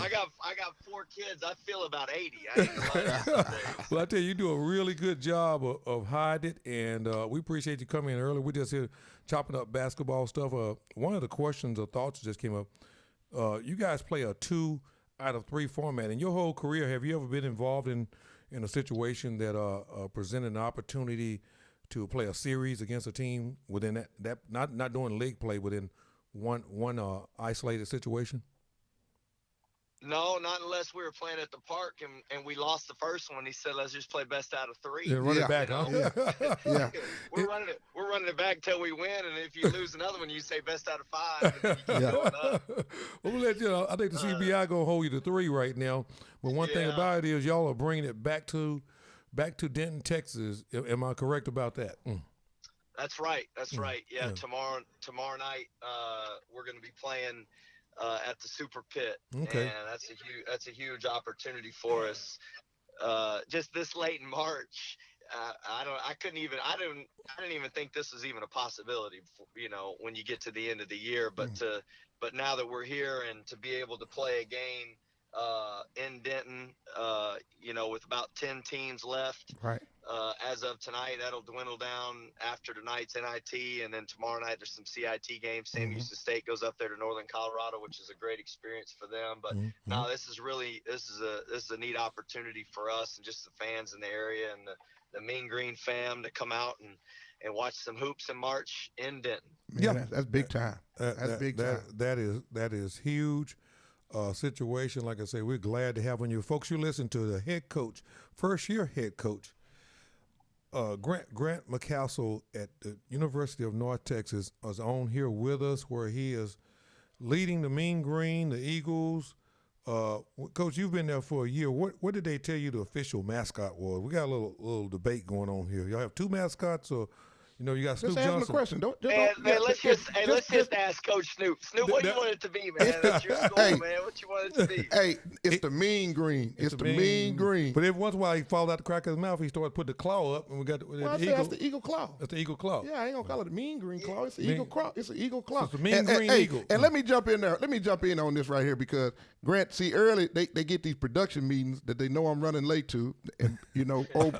got 4 kids. I feel about 80. I ain't gonna lie. Well, I tell you do a really good job of hiding it, and we appreciate you coming in early. We're just here chopping up basketball stuff. One of the questions or thoughts just came up. You guys play a 2 out of 3 format. In your whole career, have you ever been involved in a situation that presented an opportunity to play a series against a team within that not doing league play within one isolated situation? No, not unless we were playing at the park and we lost the first one. He said, "Let's just play best out of three." Yeah, run Yeah. it back, You huh? know? Yeah. We're running it back till we win, and if you lose another one, you say best out of five, and then you keep Yeah. going up. Well, we'll let you know. I think the CBI gonna hold you to 3 right now. But one thing Yeah. about it is y'all are bringing it back to Denton, Texas. Am I correct about that? That's right. That's right. Yeah, yeah. tomorrow night, we're going to be playing at the Super Pit, Okay. and that's a huge opportunity for us. Just this late in March, I didn't even think this was even a possibility. When you get to the end of the year, but now that we're here and to be able to play a game in Denton, with about 10 teams left. Right. As of tonight, that'll dwindle down after tonight's NIT, and then tomorrow night there's some CIT games. Sam Houston State goes up there to Northern Colorado, which is a great experience for them. But no, this is a neat opportunity for us and just the fans in the area and the Mean Green fam to come out and watch some hoops in March in Denton. Man, that's big time. That's big time. That is huge. Situation. Like I say, we're glad to have on you folks. You listen to the head coach, first year head coach, Grant McCastle at the University of North Texas is on here with us, where he is leading the Mean Green, the Eagles. Coach, you've been there for a year. What did they tell you the official mascot was? We got a little debate going on here. Y'all have 2 mascots, or you got Snoop Just ask Johnson. him a question. Let's just ask Coach Snoop. Snoop, what you want it to be, man? That's your school, man. What you want it to be? Hey, it's the Mean Green. It's the Mean Green. But every once in a while, he falls out the crack of his mouth. He started putting the claw up, and we got the eagle. That's the eagle claw. That's the eagle claw. Yeah, I ain't gonna call it the Mean Green claw. It's the eagle claw. It's the eagle claw. So it's the Mean Green Eagle. And let me jump in there. Let me jump in on this right here, because Grant, see, early they get these production meetings that they know I'm running late to, and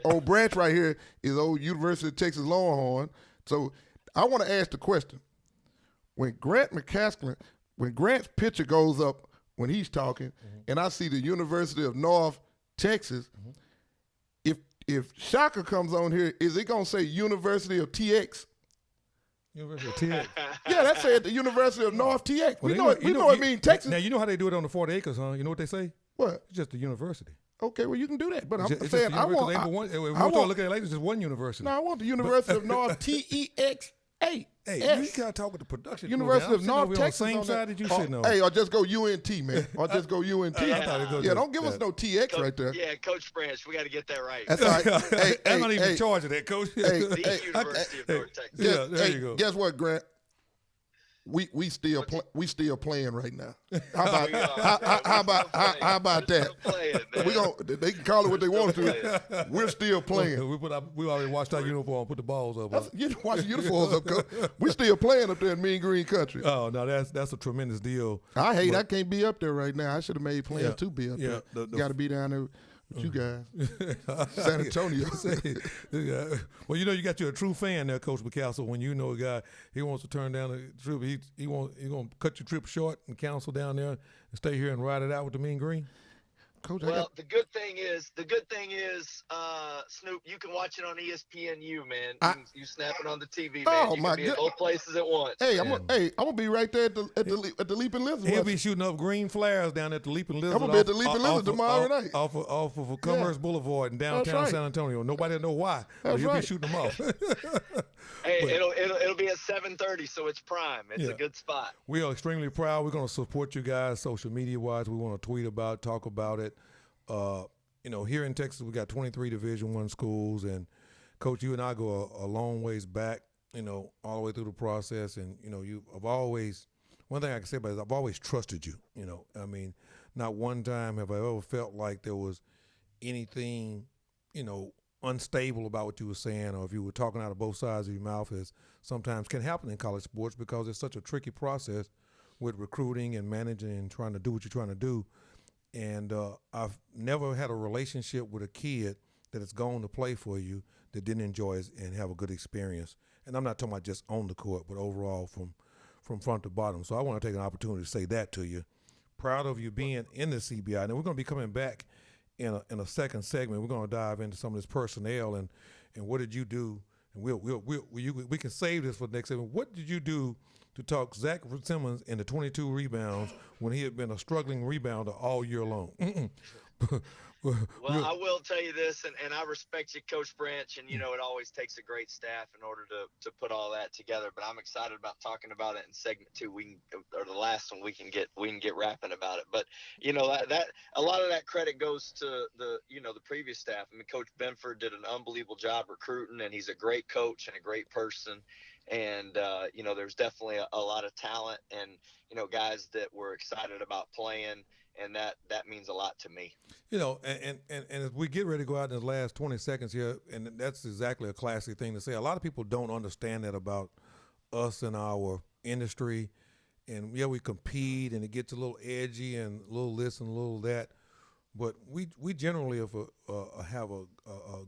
old Branch right here is old University of Texas Longhorn. So I want to ask the question: when Grant's picture goes up when he's talking, and I see the University of North Texas, if Shaka comes on here, is it gonna say University of TX? University of TX. Yeah, that said the University of North TX. Well, we know it means Texas. Now you know how they do it on the 40 acres, huh? You know what they say? What? It's just the university. Okay, well you can do that, but I'm It's saying just I want. looking at it, it's just one university. No, I want the University of North TEX. Hey, you gotta talk with the production. University of North Texas. On the same side that you sitting on. Hey, or just go UNT, man. Or just go UNT. Yeah, don't give us no TX right there. Yeah, Coach Branch, we got to get that right. That's all right. I'm not even in charge of that, Coach. The University of North Texas. Yeah, there you go. Guess what, Grant? We still playing right now. How about that? They can call it what they want to. We're still playing. We already washed our uniform, put the balls up. You wash your uniforms up, Coach. We still playing up there in Mean Green Country. Oh no, that's a tremendous deal. I can't be up there right now. I should have made plans to be up there. Got to be down there with you guys. San Antonio. Well, you got you a true fan there, Coach McCastle. When you know a guy, he wants to turn down a trip, he's gonna cut your trip short and cancel down there and stay here and ride it out with the Mean Green. Coach, the good thing is, Snoop, you can watch it on ESPNU, man. You snap it on the TV, man. Oh, you my can be at both places at once. Hey, I'm gonna be right there at the Leaping Lizard. He'll be shooting up green flares down at the Leaping Lizard. I'm gonna be at the Leaping Lizard tomorrow night. Off of Commerce Boulevard in downtown San Antonio. Nobody will know why. But he'll be shooting them off. Hey, it'll be at 7:30, so it's prime. It's a good spot. We are extremely proud. We're going to support you guys social media wise. We want to tweet about, talk about it. Here in Texas, we got 23 Division I schools, and Coach, you and I go a long ways back. All the way through the process, and I've always, one thing I can say about it is I've always trusted you. I mean, not one time have I ever felt like there was anything, unstable about what you were saying, or if you were talking out of both sides of your mouth, as sometimes can happen in college sports because it's such a tricky process with recruiting and managing and trying to do what you're trying to do. And I've never had a relationship with a kid that has gone to play for you that didn't enjoy it and have a good experience. And I'm not talking about just on the court, but overall from front to bottom. So I want to take an opportunity to say that to you. Proud of you being in the CBI. And we're going to be coming back in a second segment. We're going to dive into some of this personnel and what did you do? And we can save this for the next segment. What did you do to talk Zach Simmons into 22 rebounds when he had been a struggling rebounder all year long. Well, I will tell you this, and I respect you, Coach Branch, and it always takes a great staff in order to put all that together. But I'm excited about talking about it in segment 2. Or the last one, we can get rapping about it. But that a lot of that credit goes to the previous staff. I mean, Coach Benford did an unbelievable job recruiting, and he's a great coach and a great person. And there's definitely a lot of talent, and guys that were excited about playing. And that means a lot to me. And as we get ready to go out in the last 20 seconds here, and that's exactly a classy thing to say. A lot of people don't understand that about us and our industry. And, we compete, and it gets a little edgy and a little this and a little that. But we generally have a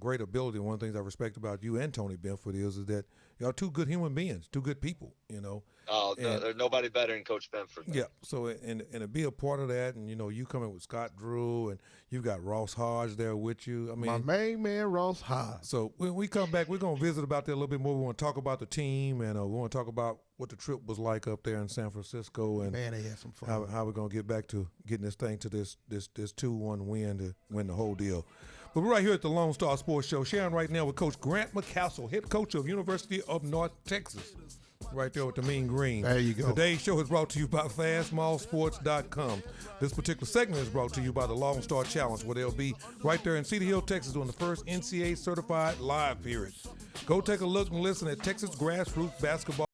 great ability. One of the things I respect about you and Tony Benford is that y'all two good human beings, two good people, Oh, there's nobody better than Coach Benford. Yeah, so and to be a part of that, and you coming with Scott Drew, and you've got Ross Hodge there with you. I mean, my main man, Ross Hodge. So when we come back, we're gonna visit about that a little bit more. We want to talk about the team, and we want to talk about what the trip was like up there in San Francisco, and man, they had some fun. How we're gonna get back to getting this thing to this 2-1 win to win the whole deal. But we're right here at the Lone Star Sports Show, sharing right now with Coach Grant McCastle, head coach of University of North Texas. Right there with the Mean Green. There you go. Today's show is brought to you by FastMallSports.com. This particular segment is brought to you by the Lone Star Challenge, where they'll be right there in Cedar Hill, Texas, during the first NCAA certified live period. Go take a look and listen at Texas grassroots basketball.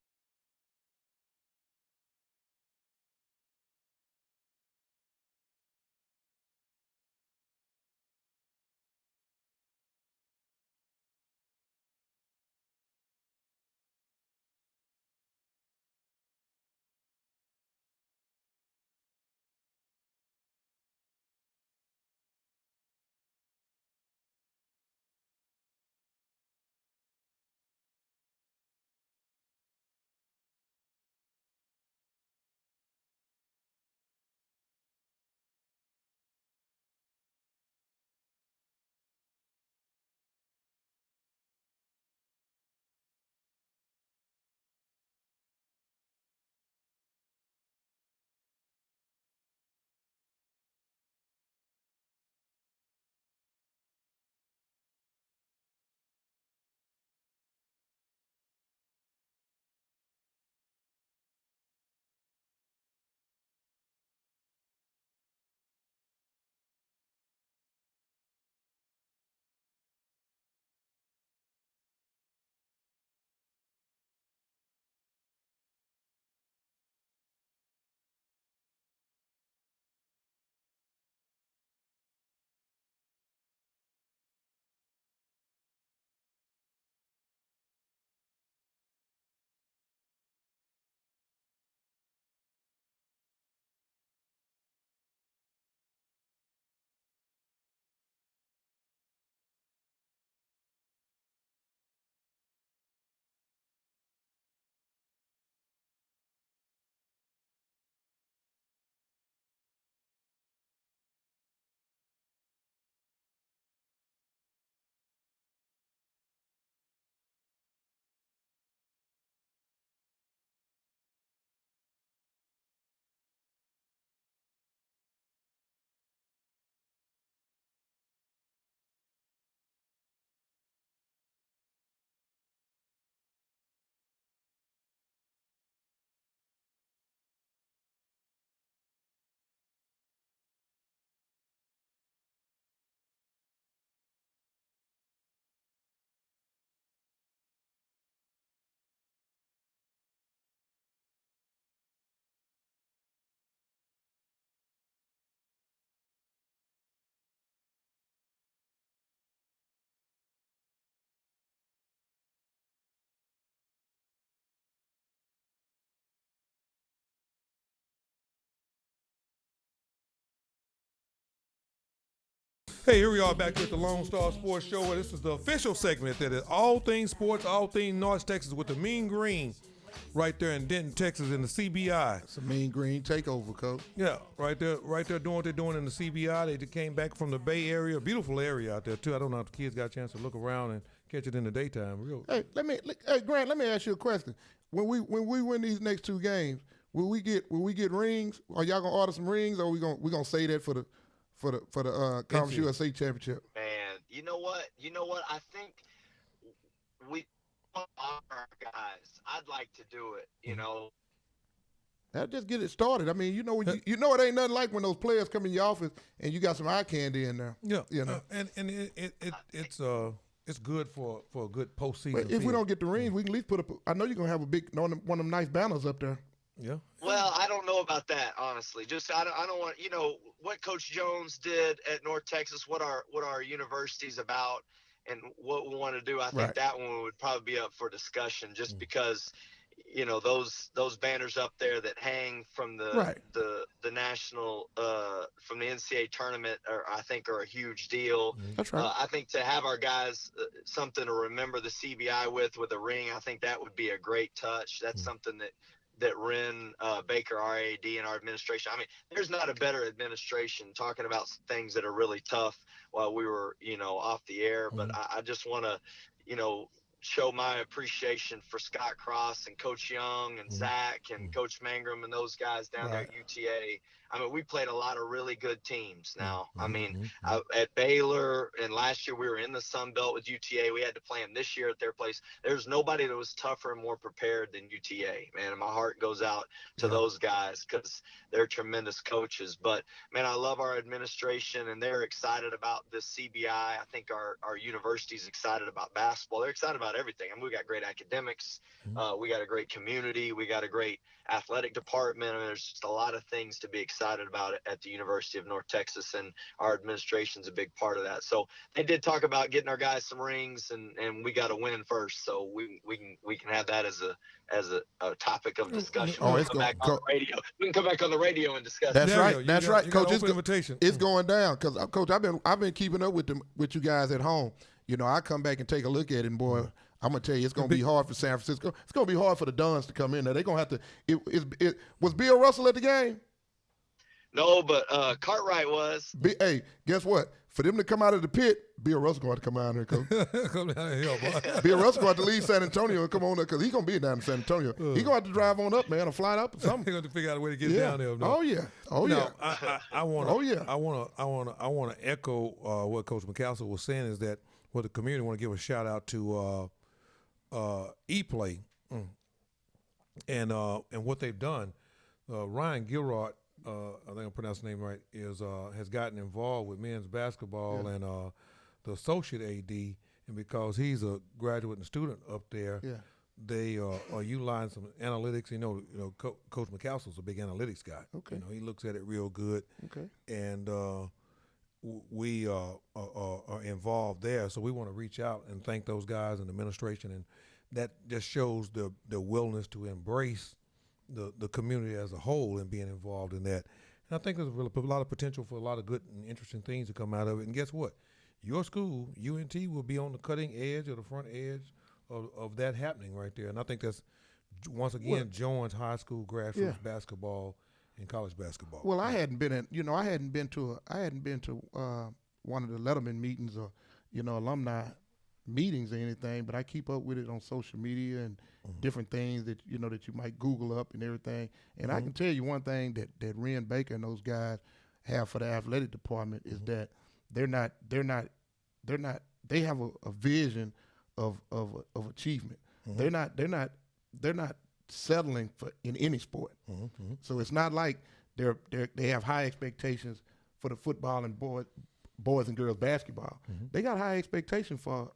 Hey, here we are back at the Lone Star Sports Show, where this is the official segment that is all things sports, all things North Texas, with the Mean Green right there in Denton, Texas, in the CBI. It's a Mean Green takeover, Coach. Yeah, right there doing what they're doing in the CBI. They just came back from the Bay Area, beautiful area out there, too. I don't know if the kids got a chance to look around and catch it in the daytime. Real. Hey, Grant, let me ask you a question. When we win these next 2 games, will we get rings? Are y'all gonna order some rings, or we gonna say that for the Conference USA championship? Man, you know what? I think we honor our guys. I'd like to do it. You know. That'll just get it started. I mean, when it ain't nothing like when those players come in your office and you got some eye candy in there. Yeah, and it's good for a good postseason. But if we don't get the rings, we can at least put up. I know you're gonna have a big one of them nice banners up there. Yeah. Well, I don't know about that, honestly. Just I don't want what Coach Jones did at North Texas, what our university's about, and what we want to do. I think that one would probably be up for discussion, just because those banners up there that hang from the national from the NCAA tournament I think are a huge deal. That's right. I think to have our guys something to remember the CBI with a ring, I think that would be a great touch. That's something that Ren Baker, our AD, and our administration. I mean, there's not a better administration talking about things that are really tough while we were off the air. But I just want to show my appreciation for Scott Cross and Coach Young and Zach and Coach Mangrum and those guys down there at UTA. I mean, we played a lot of really good teams now. I mean, at Baylor, and last year we were in the Sun Belt with UTA. We had to play them this year at their place. There's nobody that was tougher and more prepared than UTA, man. And my heart goes out to those guys because they're tremendous coaches. But, man, I love our administration, and they're excited about this CBI. I think our university's excited about basketball. They're excited about everything. I mean, we got great academics. We got a great community. We got a great athletic department. I mean, there's just a lot of things to be excited about at the University of North Texas, and our administration's a big part of that. So they did talk about getting our guys some rings, and we got to win first. So we can have that as a topic of discussion. Oh, it's back on the radio. We can come back on the radio and discuss. That's right. That's right, Coach. Invitation. It's going down because, Coach, I've been keeping up with you guys at home. I come back and take a look at it, and boy, I'm gonna tell you, it's gonna be hard for San Francisco. It's gonna be hard for the Dons to come in there. They're gonna have to. Was Bill Russell at the game? No, but Cartwright was. Hey, guess what? For them to come out of the pit, Bill Russell going to come out here, Coach. Come down here, boy. Bill Russell going to leave San Antonio and come on there because he's gonna be down in San Antonio. He's going to have to drive on up, man, or fly up or something. He's going to figure out a way to get down there. No. Oh yeah. Oh no, yeah. I want to echo what Coach McCaskill was saying, is that what the community want to give a shout out to E-Play and what they've done. Ryan Gilroy, I think I pronounced his name right, has gotten involved with men's basketball and the associate AD, and because he's a graduate and student up there, they are utilizing some analytics. Coach McCaskill's a big analytics guy. Okay. He looks at it real good. Okay. And we are involved there, so we want to reach out and thank those guys and the administration, and that just shows the willingness to embrace the community as a whole and being involved in that. And I think there's a lot of potential for a lot of good and interesting things to come out of it. And guess what? Your school, UNT, will be on the cutting edge or the front edge of that happening right there. And I think that's, once again, joins high school grassroots basketball and college basketball. Well, I hadn't been to one of the Letterman meetings or alumni meetings or anything, but I keep up with it on social media and different things that you might Google up and everything. And I can tell you one thing that Ren Baker and those guys have for the athletic department is that they have a vision of achievement. They're not settling for in any sport. So it's not like they have high expectations for the football and boys and girls basketball. They got high expectations for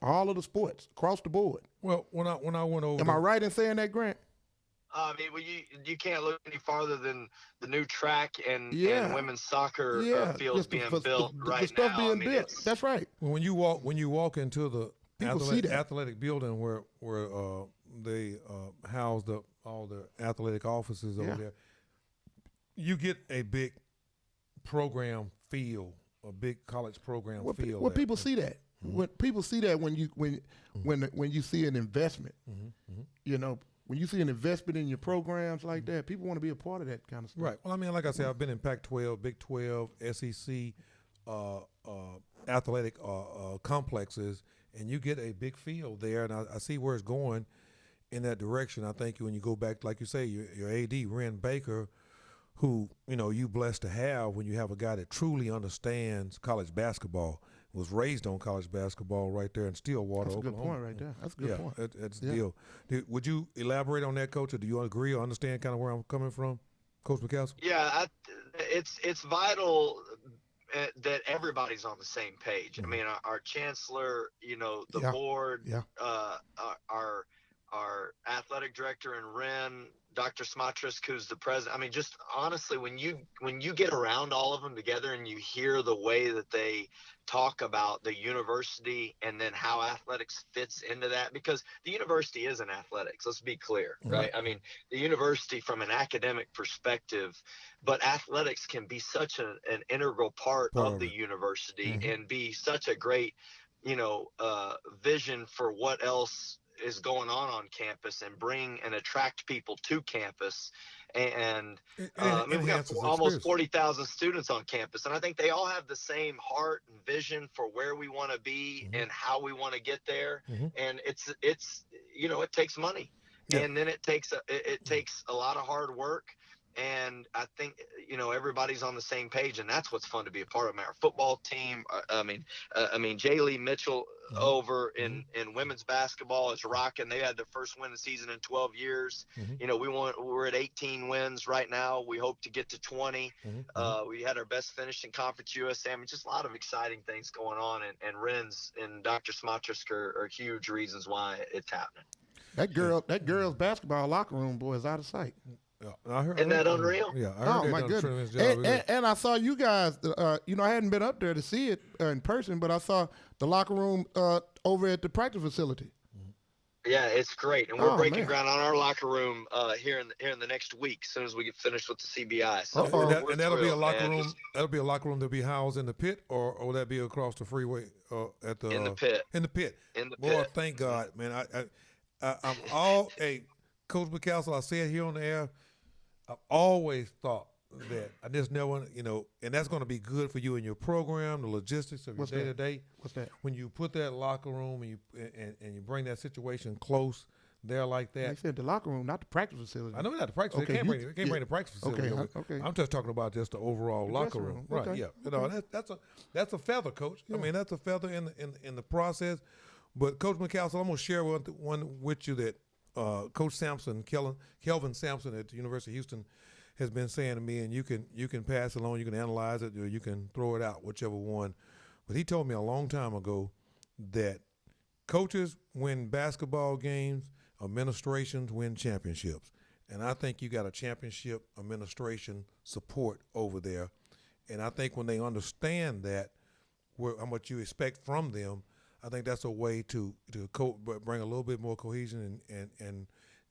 all of the sports across the board. Well, when I went over, am I right in saying that, Grant? I mean, you can't look any farther than the new track and women's soccer fields being built right now. The stuff being built. That's right. When you walk into the athletic building where they house all the athletic offices over there, you get a big program feel, a big college program feel. Well, people see that. When people see that, when you see an investment, when you see an investment in your programs like that, people want to be a part of that kind of stuff. Right. Well, I mean, like I said, I've been in Pac-12, Big 12, SEC, athletic complexes, and you get a big field there, and I see where it's going in that direction. I think when you go back, like you say, your AD, Ren Baker, who, you blessed to have when you have a guy that truly understands college basketball, was raised on college basketball right there in Stillwater, That's a Oklahoma. good point right there. That's a good point. That's the deal. Would you elaborate on that, Coach, or do you agree or understand kind of where I'm coming from, Coach McCaskill? Yeah, it's vital that everybody's on the same page. I mean, our chancellor, the board, our athletic director and Ren, Dr. Smatrisk, who's the president. I mean, just honestly, when you get around all of them together and you hear the way that they talk about the university and then how athletics fits into that, because the university isn't athletics. Let's be clear, right? I mean, the university from an academic perspective, but athletics can be such an integral part of the university and be such a great, vision for what else is going on campus and bring and attract people to campus. And I mean, we got almost 40,000 students on campus, and I think they all have the same heart and vision for where we want to be and how we want to get there. And it's it takes money, and then it takes a lot of hard work. And I think, everybody's on the same page, and that's what's fun to be a part of. Our football team, I mean, J. Lee Mitchell over in women's basketball is rocking. They had their first win of the season in 12 years. We're at 18 wins right now. We hope to get to 20. We had our best finish in Conference USA. I mean, just a lot of exciting things going on, and Ren's and Dr. Smatrisk are huge reasons why it's happening. That girl's basketball locker room, boy, is out of sight. Isn't that unreal? Yeah, I heard my goodness. And I saw you guys, I hadn't been up there to see it in person, but I saw the locker room over at the practice facility. Yeah, it's great. And we're breaking ground on our locker room here in the next week, as soon as we get finished with the CBI. So and that'll be a locker room. That'll be a locker room that'll be housed in the pit, or will that be across the freeway at the in the pit? In the pit. Boy, pit. Thank God, man. I'm all Coach McCaskill, I said here on the air, I've always thought that I just never, and that's going to be good for you in your program, the logistics of your day-to-day. What's that? When you put that locker room and you bring that situation close there like that. I said the locker room, not the practice facility. I know not the practice facility. They can't bring the practice facility over. Okay. I'm just talking about just the overall locker room. Right, okay. Yeah. That's a feather, Coach. Yeah. I mean, that's a feather in the process. But, Coach McCaskill, I'm going to share one with you that Coach Sampson, Kelvin Sampson at the University of Houston, has been saying to me, and you can pass it along, you can analyze it, or you can throw it out, whichever one. But he told me a long time ago that coaches win basketball games, administrations win championships. And I think you got a championship administration support over there. And I think when they understand that, how much you expect from them, I think that's a way to bring a little bit more cohesion and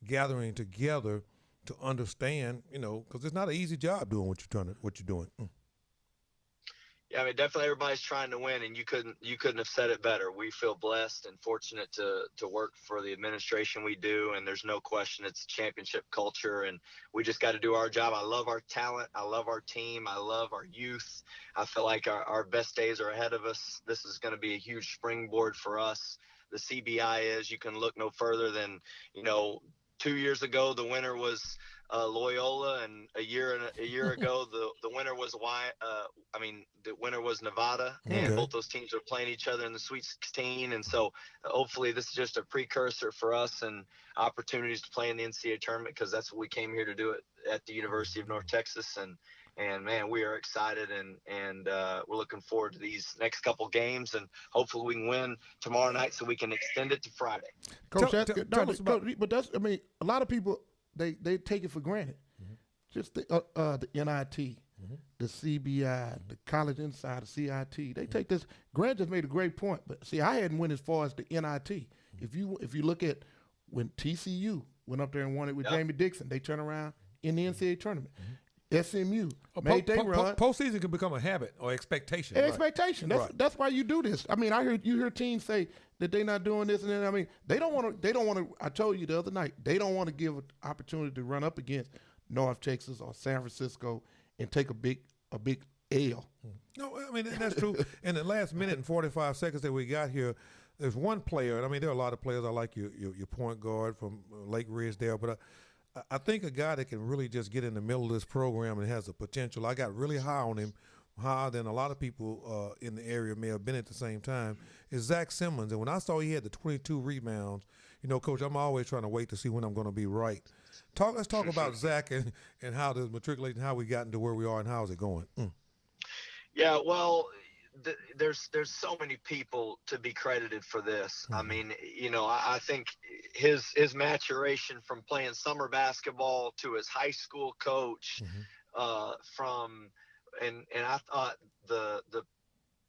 gathering together to understand, because it's not an easy job doing what you're doing. Yeah, I mean, definitely everybody's trying to win, and you couldn't have said it better. We feel blessed and fortunate to work for the administration we do, and there's no question it's championship culture, and we just got to do our job. I love our talent. I love our team. I love our youth. I feel like our best days are ahead of us. This is going to be a huge springboard for us. The CBI is, you can look no further than, 2 years ago, the winner was Loyola, and a year ago the winner was the winner was Nevada, and both those teams are playing each other in the Sweet 16, and so hopefully this is just a precursor for us and opportunities to play in the NCAA tournament, because that's what we came here to do at the University of North Texas, and man, we are excited, and we're looking forward to these next couple games, and hopefully we can win tomorrow night so we can extend it to Friday. Coach, but that's, I mean, a lot of people, they take it for granted. Just the NIT, the CBI, the College Insider, CIT. They take this. Grant just made a great point, but see, I hadn't went as far as the NIT. If you look at when TCU went up there and won it with Jamie Dixon, they turn around in the NCAA tournament. SMU made they run. Postseason can become a habit or expectation. Expectation. That's why you do this. I mean, you hear teams say that they're not doing this, and then I mean, they don't want to. I told you the other night, they don't want to give an opportunity to run up against North Texas or San Francisco and take a big L. No, I mean, that's true. In the last minute and 45 seconds that we got here, there's one player, and I mean there are a lot of players. I like your point guard from Lake Ridgedale, but I think a guy that can really just get in the middle of this program and has the potential. I got really high on him, higher than a lot of people in the area may have been at the same time, is Zach Simmons. And when I saw he had the 22 rebounds, Coach, I'm always trying to wait to see when I'm going to be right. Let's talk about Zach and how the matriculation, how we got into where we are, and how's it going. Yeah, well, there's so many people to be credited for this. I mean, I think his maturation from playing summer basketball to his high school coach, and I thought the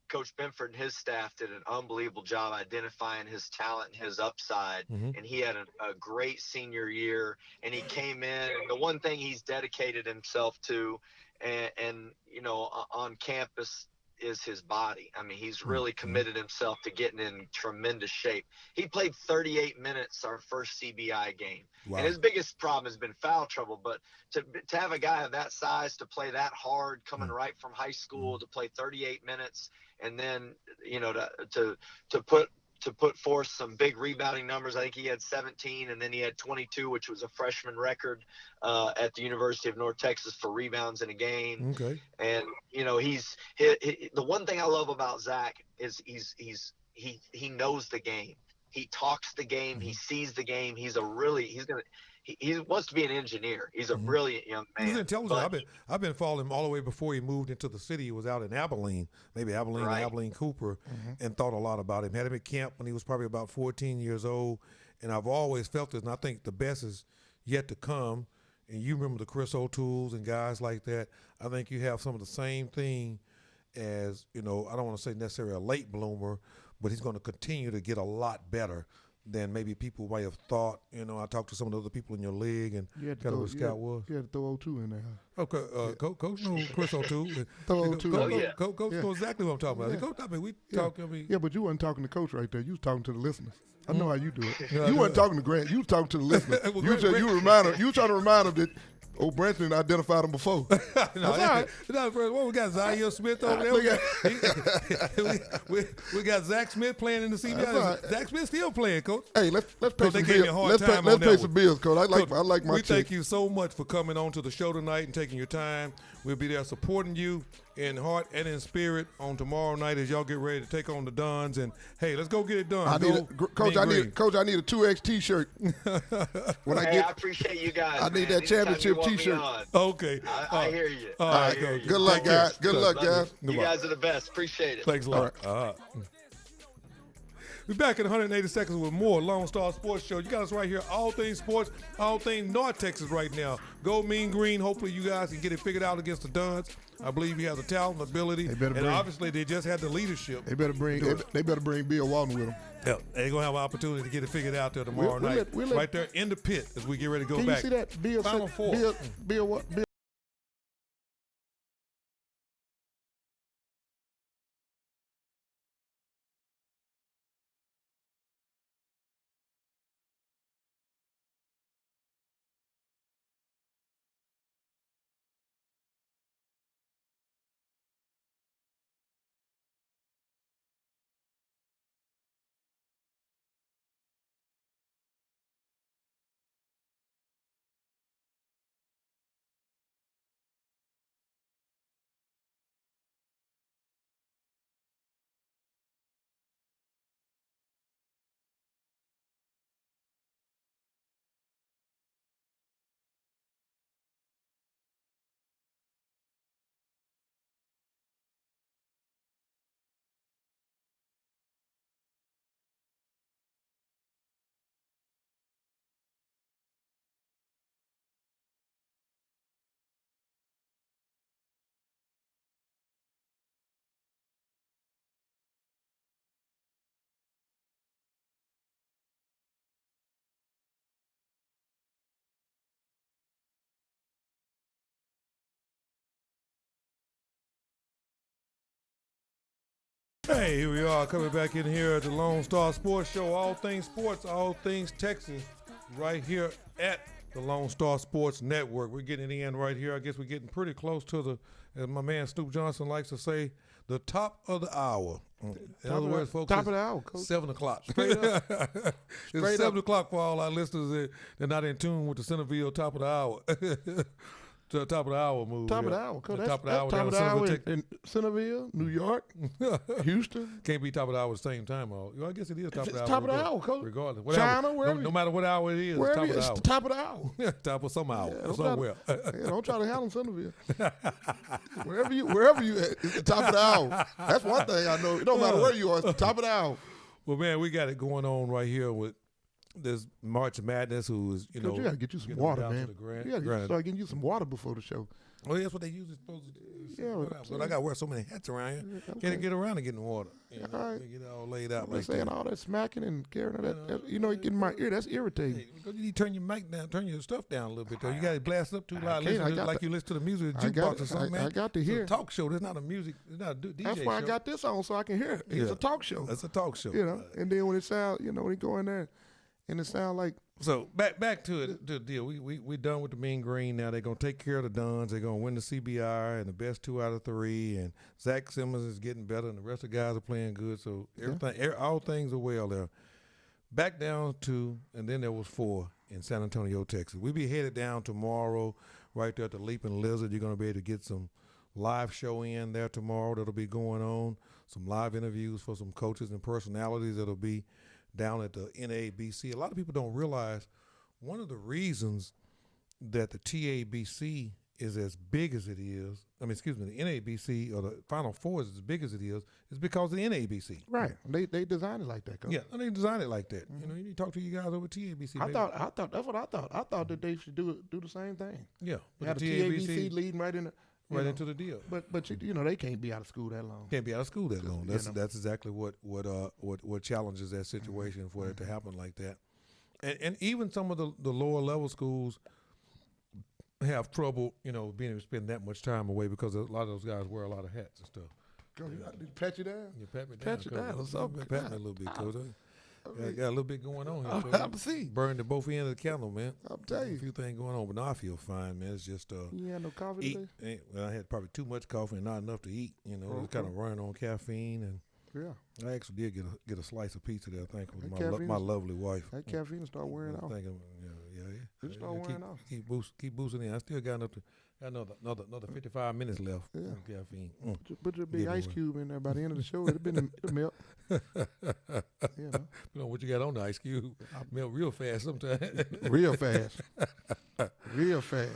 Coach Benford and his staff did an unbelievable job identifying his talent and his upside. And he had a great senior year, and he came in, and the one thing he's dedicated himself to and on campus is his body. I mean, he's really committed himself to getting in tremendous shape. He played 38 minutes our first CBI game. Wow. And his biggest problem has been foul trouble, but to have a guy of that size to play that hard coming right from high school to play 38 minutes and then to put forth some big rebounding numbers. I think he had 17 and then he had 22, which was a freshman record at the University of North Texas for rebounds in a game. Okay. And the one thing I love about Zach is he knows the game. He talks the game. He sees the game. He wants to be an engineer. He's a brilliant young man. He's intelligent. I've been following him all the way before he moved into the city. He was out in Abilene, Abilene Cooper, and thought a lot about him. Had him at camp when he was probably about 14 years old, and I've always felt this, and I think the best is yet to come. And you remember the Chris O'Tools and guys like that. I think you have some of the same thing as, I don't want to say necessarily a late bloomer, but he's going to continue to get a lot better than maybe people might have thought. I talked to some of the other people in your league and kind of what Scout was. You had to throw O2 in there. Okay, Coach knows Chris O'Toole. Throw O2. Coach knows exactly what I'm talking about. Yeah. Coach, I mean, we talk. Yeah, but you wasn't talking to Coach right there. You was talking to the listeners. I know how you do it. You weren't talking to Grant. You was talking to the listeners. You were trying to remind him that Branson identified him before. What we got? Zaire Smith over there. We got Zach Smith playing in the CBI. Right. Zach Smith still playing, Coach. Hey, let's pay some bills. Let's pay some bills, Coach. I like my We check. thank you so much for coming on to the show tonight and taking your time. We'll be there supporting you in heart and in spirit on tomorrow night as y'all get ready to take on the Dons. And hey, let's go get it done. Coach, I need a 2X T-shirt. I appreciate you guys. I need that championship T-shirt. Okay. I hear you. All right, good luck, guys. Good luck, guys. You guys are the best. Appreciate it. Thanks a lot. We're back in 180 seconds with more Lone Star Sports Show. You got us right here, all things sports, all things North Texas right now. Go Mean Green. Hopefully you guys can get it figured out against the Dons. I believe he has the talent, ability, and obviously they just had the leadership. They better bring Bill Walton with them. Yeah, they're going to have an opportunity to get it figured out there tomorrow night. Right there in the pit as we get ready to go back. Can you see that? Bill Final four. Bill what? Bill. Hey, here we are coming back in here at the Lone Star Sports Show. All things sports, all things Texas, right here at the Lonestar Sports Network. We're getting it in right here. I guess we're getting pretty close to the, as my man Snoop Johnson likes to say, the top of the hour. In other words, folks, top of the hour, Coach. 7 o'clock. Straight up. It's 7 o'clock for all our listeners that they're not in tune with the Centerville top of the hour. To the top of the hour move. Top of the hour, Coach. Top of the hour. Top of the hour in Centerville, New York, Houston. Can't be top of the hour at the same time. Well, I guess it is top of the hour. Top of the hour, Coach. Regardless. China, wherever. No matter what hour it is, wherever it's top of the hour. It's the top of the hour. Top of some hour. Yeah, somewhere. Don't try to handle Centerville. wherever you at, it's the top of the hour. That's one thing I know. It don't matter where you are, it's the top of the hour. Well, man, we got it going on right here with this March Madness, who is, you gotta get you some water, man. You gotta start getting you some water before the show. Oh, that's what they usually supposed to do. Yeah, but I got to wear so many hats around here. Okay. Can't get around to getting water. You know, all right. Get it all laid out I'm like saying that. all that smacking and carrying that, you know, getting my ear. That's irritating. Hey, you need to turn your mic down, turn your stuff down a little bit, though. You got to blast up too loud, like you listen to the music, jukebox or something, man. I got to hear. It's a talk show. It's not a music. It's not a DJ That's why show. I got this on so I can hear it. It's a talk show. It's a talk show. You know, and then when it sound, you know, when you go in there and it sound like. So back to it, to the deal. We done with the Mean Green now. They're gonna take care of the Dons. They're gonna win the CBI and the best 2 out of 3. And Zach Simmons is getting better, and the rest of the guys are playing good. So everything, all things are well there. Back down to, and then there was 4 in San Antonio, Texas. We be headed down tomorrow, right there at the Leaping Lizard. You're gonna be able to get some live show in there tomorrow. That'll be going on. Some live interviews for some coaches and personalities that'll be down at the NABC. A lot of people don't realize one of the reasons that the TABC is as big as it is, the NABC or the Final Four is as big as it is because of the NABC. Right. They designed it like that, Coach. Yeah, they designed it like that. Mm-hmm. You know, you need to talk to you guys over TABC. I thought that's what I thought. I thought that they should do the same thing. Yeah. Have the TABC leading right in the right into the deal. But you know, they can't be out of school that long. Can't be out of school that long. That's exactly what challenges that situation for it to happen like that. And even some of the lower level schools have trouble, you know, being able to spend that much time away because a lot of those guys wear a lot of hats and stuff. Coach, you pat you down? You pat me down. Pat you down. What's up? Pat me a little bit, Coach. Got a little bit going on here. I'm see. Burned at both ends of the candle, man. I'll tell you. A few things going on, but now I feel fine, man. It's just you had no coffee today? Well, I had probably too much coffee and not enough to eat. You know, it's kind of running on caffeine, and I actually did get a slice of pizza there. I think with my lovely wife. That caffeine will start wearing off. It start wearing off. Keep boosting in. I still got another 55 minutes left. Yeah. On caffeine. Put your big ice cube in there. By the end of the show, it'll melt. You know what you got on the ice cube? Melt real fast sometimes. Real fast. Real fast.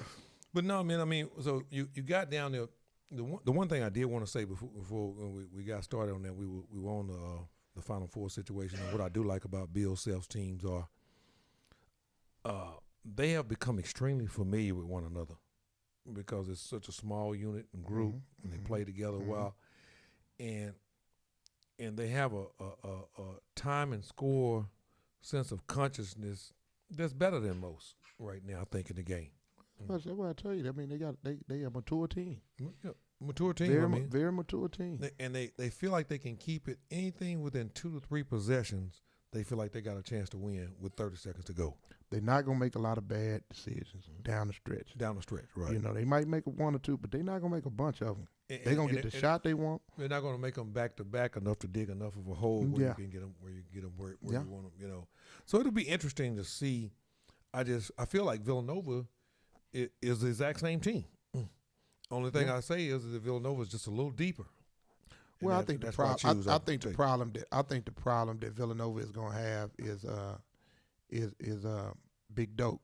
But no, man. I mean, so you got down there. The one thing I did want to say before we got started on that, we were on the Final Four situation. And what I do like about Bill Self's teams are they have become extremely familiar with one another because it's such a small unit and group, and they play together well, and they have a time and score sense of consciousness that's better than most right now, I think, in the game. That's what I tell you. I mean, they a mature team. Yeah, mature team. Very mature team. They feel like they can keep it anything within 2 to 3 possessions. They feel like they got a chance to win with 30 seconds to go. They're not gonna make a lot of bad decisions down the stretch. Down the stretch, right? You know, they might make 1 or 2, but they're not gonna make a bunch of them. They're gonna get the shot they want. They're not gonna make them back to back enough to dig enough of a hole where you can get them where you want them. You know, so it'll be interesting to see. I feel like Villanova is the exact same team. Only thing I say is that Villanova is just a little deeper. Well, I think the problem that Villanova is going to have is Big Doke.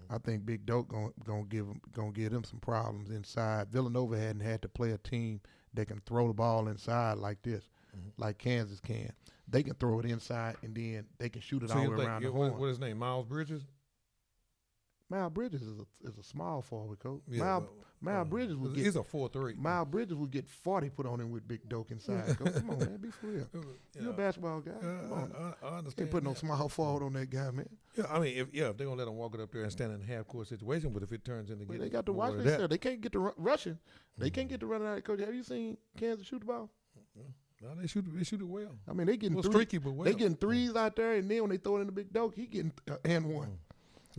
I think Big Doke gonna give them some problems inside. Villanova hadn't had to play a team that can throw the ball inside like this, like Kansas can. They can throw it inside and then they can shoot it all around the horn. What is his name? Miles Bridges. Miles Bridges is a small forward, coach. Yeah, Miles Bridges would get. He's a 4'3". Miles Bridges would get 40 put on him with Big Doke inside. Come on, man, be for real. You're a basketball guy. Come on. I understand. Ain't putting no small forward on that guy, man. Yeah, I mean, if they're gonna let him walk it up there and stand in a half court situation, but if it turns into they got to watch themselves. They can't get to rushing. They can't get to running out. Coach, have you seen Kansas shoot the ball? No, they shoot it well. I mean, they getting streaky, but well. They getting threes out there, and then when they throw it in the Big Doke, he getting and one.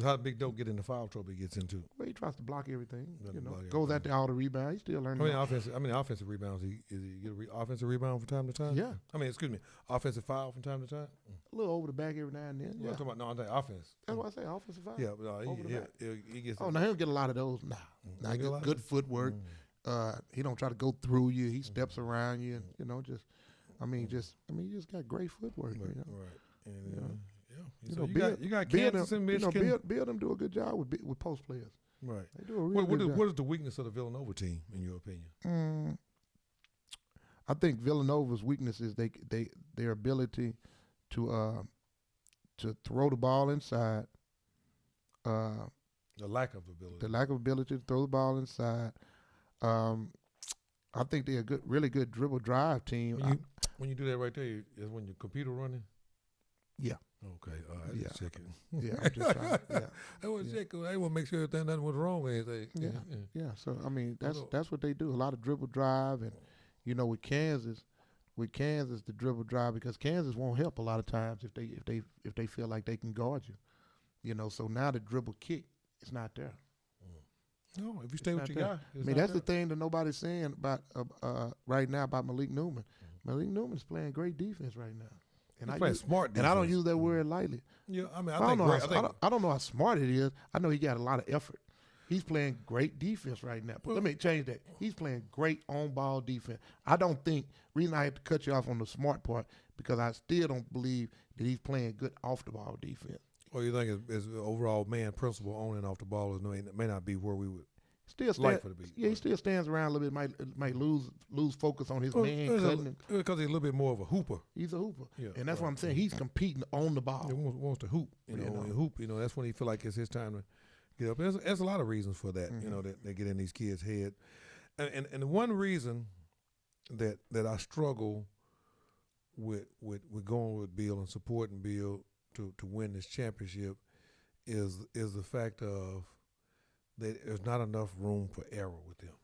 How Big Dope get into foul trouble he gets into? Well, he tries to block everything. Doesn't block goes everything. out there all the rebound. He's still learning. How many offensive rebounds? He get offensive rebound from time to time? Yeah. Excuse me, offensive foul from time to time? A little over the back every now and then. Yeah. I'm talking about, no, I'm saying offense. That's what I say, offensive foul. Yeah, but he gets. Oh, now he'll get a lot of those. Nah, good footwork. He don't try to go through you. He steps around you. And, he just got great footwork. Right. And, So you got Kansas and Michigan. Bill them do a good job with post players. Right. They do a really good job. What is the weakness of the Villanova team, in your opinion? I think Villanova's weakness is their ability to throw the ball inside. The lack of ability. The lack of ability to throw the ball inside. I think they're a really good dribble drive team. When you do that right there, is when your computer running? Yeah. Okay. All right. Just checking. Yeah, I'm just trying. Yeah. I want to check. I want to make sure nothing was wrong or anything. Yeah. So that's what they do. A lot of dribble drive, and with Kansas, the dribble drive, because Kansas won't help a lot of times if they feel like they can guard you. So now the dribble kick is not there. No, if you stay with your guy. That's the thing that nobody's saying about right now about Malik Newman. Malik Newman's playing great defense right now. And he's playing smart defense. And I don't use that word lightly. Yeah, I don't know how smart it is. I know he got a lot of effort. He's playing great defense right now. But let me change that. He's playing great on-ball defense. I don't think – reason I had to cut you off on the smart part, because I still don't believe that he's playing good off-the-ball defense. Well, you think his overall man principle on and off the ball may not be where we would still like for it to be. Yeah, he still stands around a little bit. Might lose focus on his man cutting. Because he's a little bit more of a hooper. He's a hooper, and that's what I'm saying. He's competing on the ball. He wants to hoop. When he hoop, that's when he feel like it's his time to get up. There's a lot of reasons for that. That they get in these kids' head, and the one reason that I struggle with going with Bill and supporting Bill to win this championship is the fact of that there's not enough room for error with them.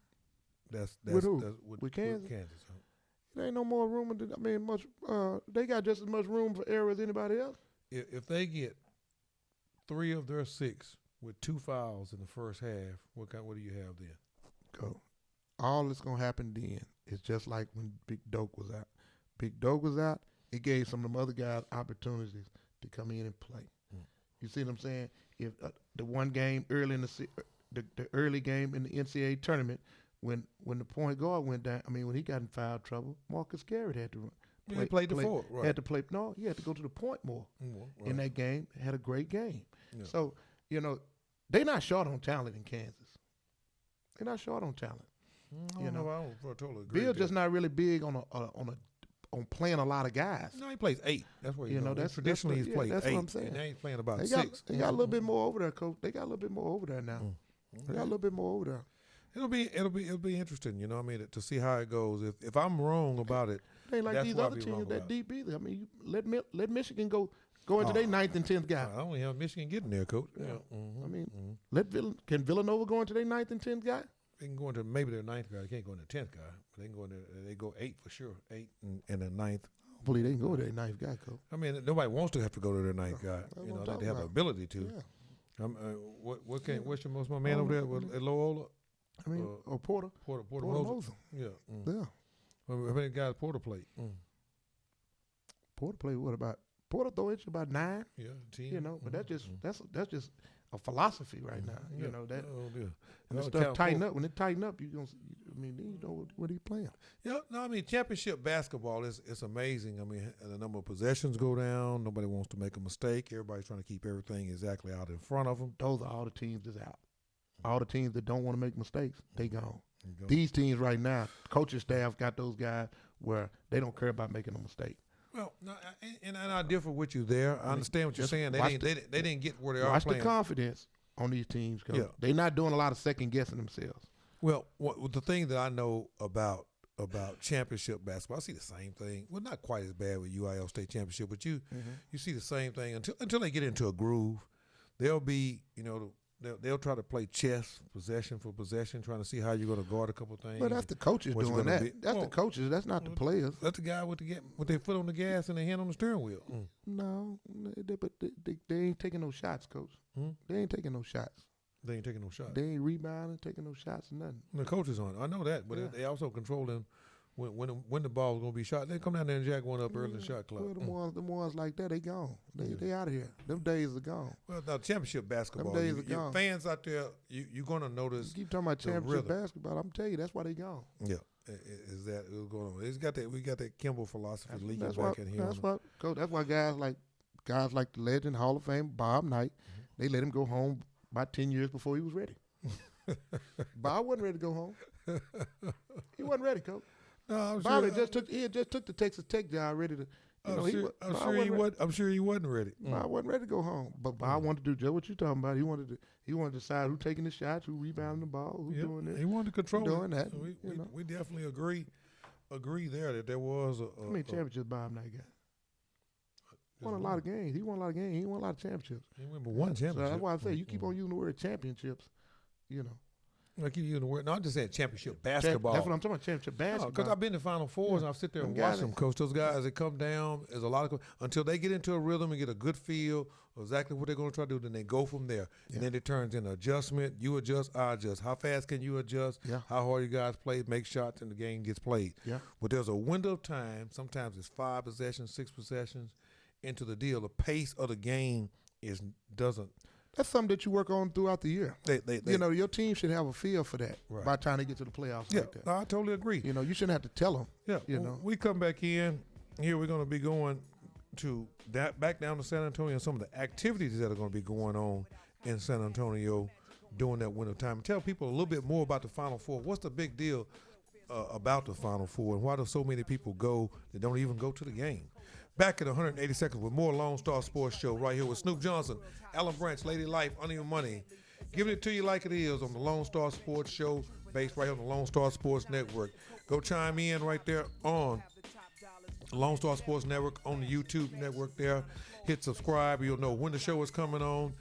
That's with who? With Kansas. With Kansas. There ain't no more room. They got just as much room for error as anybody else. If they get 3 of their 6 with 2 fouls in the first half, what do you have then? Go. All that's gonna happen then is just like when Big Doke was out. Big Doke was out. It gave some of them other guys opportunities to come in and play. You see what I'm saying? If the one game early in the early game in the NCAA tournament, when the point guard went down, when he got in foul trouble, Marcus Garrett had to run. He played the 4, right? Had to play. No, he had to go to the point more right. in that game. Had a great game. Yeah. So they're not short on talent in Kansas. They're not short on talent. I totally agree. Bill's just not really big on playing a lot of guys. No, he plays 8. That's what that's traditionally he's played 8. That's what I'm saying. And now he's playing about 6. They got a little bit more over there, Coach. They got a little bit more over there now. They got a little bit more over there. It'll be interesting, to see how it goes. If I'm wrong about it, it ain't like these other teams that deep either. You let Michigan go into their 9th and 10th guy. I only have Michigan getting there, Coach. Yeah. Can Villanova go into their 9th and 10th guy? They can go into maybe their 9th guy. They can't go into 10th guy. But they can go into they go 8 for sure. 8 and the 9th. Hopefully they can go to their 9th guy, Coach. Nobody wants to have to go to their 9th guy. They have the ability to. Yeah. What's my man over there at Loyola? Porter. Porter Moser. Yeah. Yeah. How many guys Porter played? Porter played Porter throw it about 9. Yeah, 10. But that's just a philosophy right now. And stuff tighten up. When it tighten up, you know what he's playing. Yeah, championship basketball it's amazing. The number of possessions go down. Nobody wants to make a mistake. Everybody's trying to keep everything exactly out in front of them. Those are all the teams that's out. All the teams that don't want to make mistakes, they gone. These teams right now, coaching staff got those guys where they don't care about making a mistake. Well, no, and I differ with you there. I understand what you're saying. They didn't get where they are playing. Watch the confidence on these teams. Yeah. They're not doing a lot of second guessing themselves. Well, the thing that I know about championship basketball, I see the same thing. Well, not quite as bad with UIL state championship, but you see the same thing until they get into a groove. There'll be they'll try to play chess, possession for possession, trying to see how you're going to guard a couple things. But that's the coaches what you're doing gonna that. be- That's well, the coaches. That's not the players. That's the guy with their foot on the gas and their hand on the steering wheel. No, but they ain't taking no shots, coach. They ain't taking no shots. They ain't taking no shots. They ain't rebounding, taking no shots, or nothing. The coaches on. I know that, but Yeah. they also controlling when the ball is going to be shot. They come down there and jack one up early in the shot clock. Well, the ones like that, they gone. They out of here. Them days are gone. Well, now championship basketball, Them days are your gone. fans out there, you're going to notice. You keep talking about the championship rhythm. basketball. I'm telling you, that's why they gone. Yeah, is that what's going on? It's got that. We got that Kimball philosophy leaking That's back why. in here. That's why. Coach. That's why guys like the legend Hall of Fame Bob Knight, they let him go home about 10 years before he was ready. Bob wasn't ready to go home. He wasn't ready, coach. No, I'm Bob sure. had just took the Texas Tech job, ready to. I'm sure he wasn't ready. Bob wasn't ready to go home, but Bob wanted to do just what you're talking about. He wanted to decide who taking the shots, who rebounding the ball, who doing this. He wanted to control doing it. that. So you know. we definitely agree there that there was a. How many championships Bob Knight got? Won a lot of games. He won a lot of games. He won a lot of championships. He won but one So championship. that's why I say you keep on using the word championships. You know. I keep using the word. No, I'm just saying championship basketball. That's what I'm talking about. Championship basketball. Because I've been to Final Fours and I've sit there and watch them coach. Those guys that come down, there's a lot of until they get into a rhythm and get a good feel of exactly what they're going to try to do. Then they go from there, and then it turns into adjustment. You adjust, I adjust. How fast can you adjust? Yeah. How hard you guys play, make shots, and the game gets played. Yeah. But there's a window of time. Sometimes it's 5 possessions, 6 possessions into the deal. The pace of the game doesn't. That's something that you work on throughout the year. They your team should have a feel for that by the time they get to the playoffs like that. I totally agree. You shouldn't have to tell them. Yeah, we come back in. Here we're going to be going to back down to San Antonio and some of the activities that are going to be going on in San Antonio during that winter time. Tell people a little bit more about the Final Four. What's the big deal about the Final Four, and why do so many people go that don't even go to the game? Back at 180 seconds with more Lone Star Sports Show right here with Snoop Johnson, Alan Branch, Lady Life, Under Your Money. Giving it to you like it is on the Lone Star Sports Show, based right here on the Lone Star Sports Network. Go chime in right there on Lone Star Sports Network on the YouTube network there. Hit subscribe. You'll know when the show is coming on.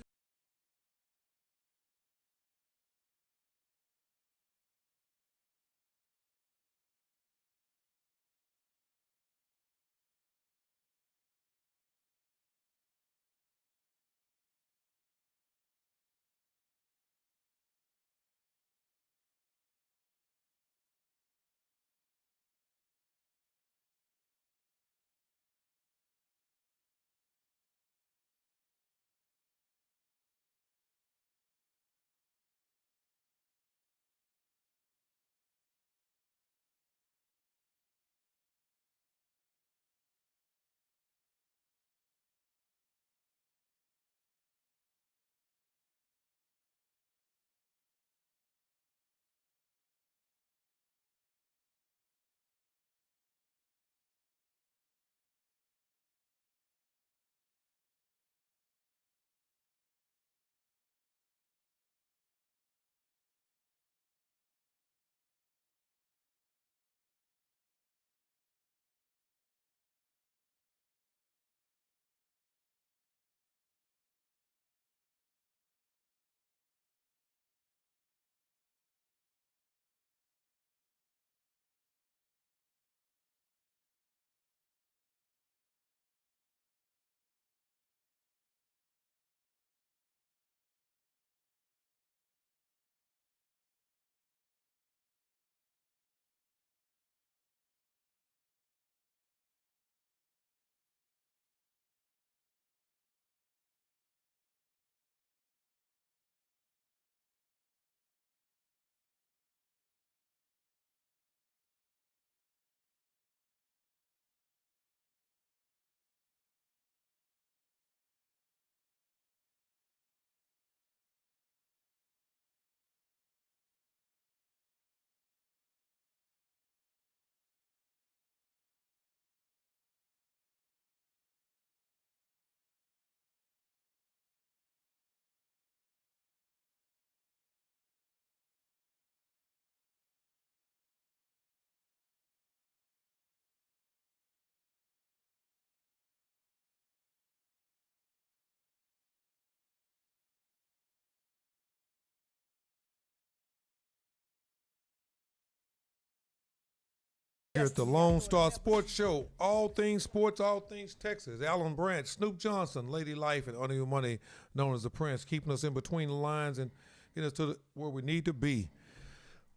Here at the Lonestar Sports Show, all things sports, all things Texas. Alan Branch, Snoop Johnson, Lady Life, and Under Your Money, known as the Prince, keeping us in between the lines and getting us to where we need to be.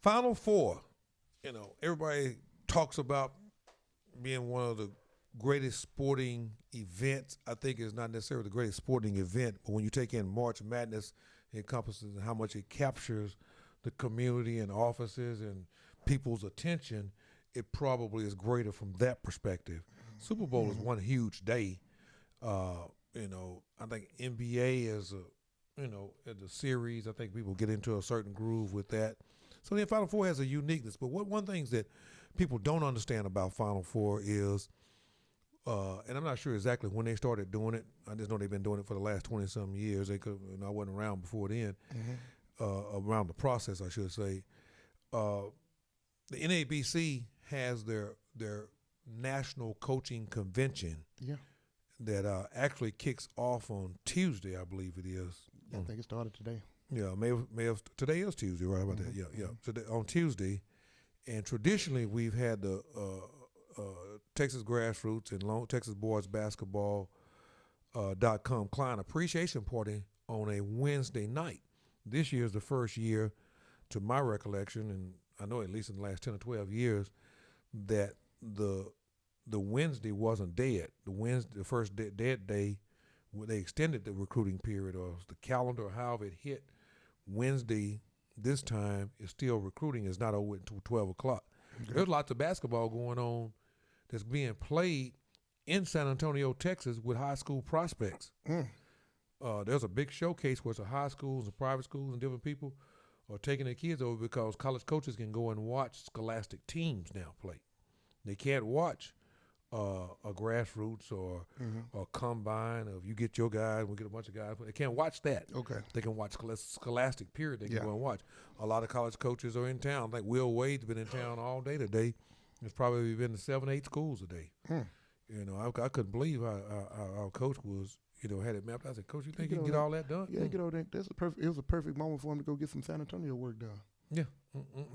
Final Four, everybody talks about being one of the greatest sporting events. I think it's not necessarily the greatest sporting event, but when you take in March Madness, it encompasses how much it captures the community and offices and people's attention. It probably is greater from that perspective. Super Bowl is one huge day. I think NBA is the series. I think people get into a certain groove with that. So the Final Four has a uniqueness. But one thing that people don't understand about Final Four is, and I'm not sure exactly when they started doing it. I just know they've been doing it for the last 20-some years. They could, I wasn't around before then. Around the process, I should say. The NABC has their national coaching convention that actually kicks off on Tuesday, I believe it is. I think it started today. Yeah, today is Tuesday, right about that? Yeah. Today, on Tuesday, and traditionally we've had the Texas Grassroots and Texas Boys Basketball .com client appreciation party on a Wednesday night. This year is the first year, to my recollection, and I know at least in the last 10 or 12 years, that the Wednesday wasn't dead. The first dead day, they extended the recruiting period, or the calendar, or however it hit. Wednesday this time is still recruiting. It's not over until 12 o'clock. Okay. There's lots of basketball going on that's being played in San Antonio, Texas, with high school prospects. There's a big showcase where it's high schools and private schools and different people are taking their kids over because college coaches can go and watch scholastic teams now play. They can't watch a grassroots or a combine. Or if you get your guys, we get a bunch of guys. They can't watch that. Okay. They can watch scholastic period. They can go and watch. A lot of college coaches are in town. Like Will Wade's been in town all day today. It's probably been to 7-8 schools a day. I couldn't believe how our coach was. Had it mapped. I said, Coach, you think you can get all that done? Yeah, get all that. It was a perfect moment for him to go get some San Antonio work done. Yeah.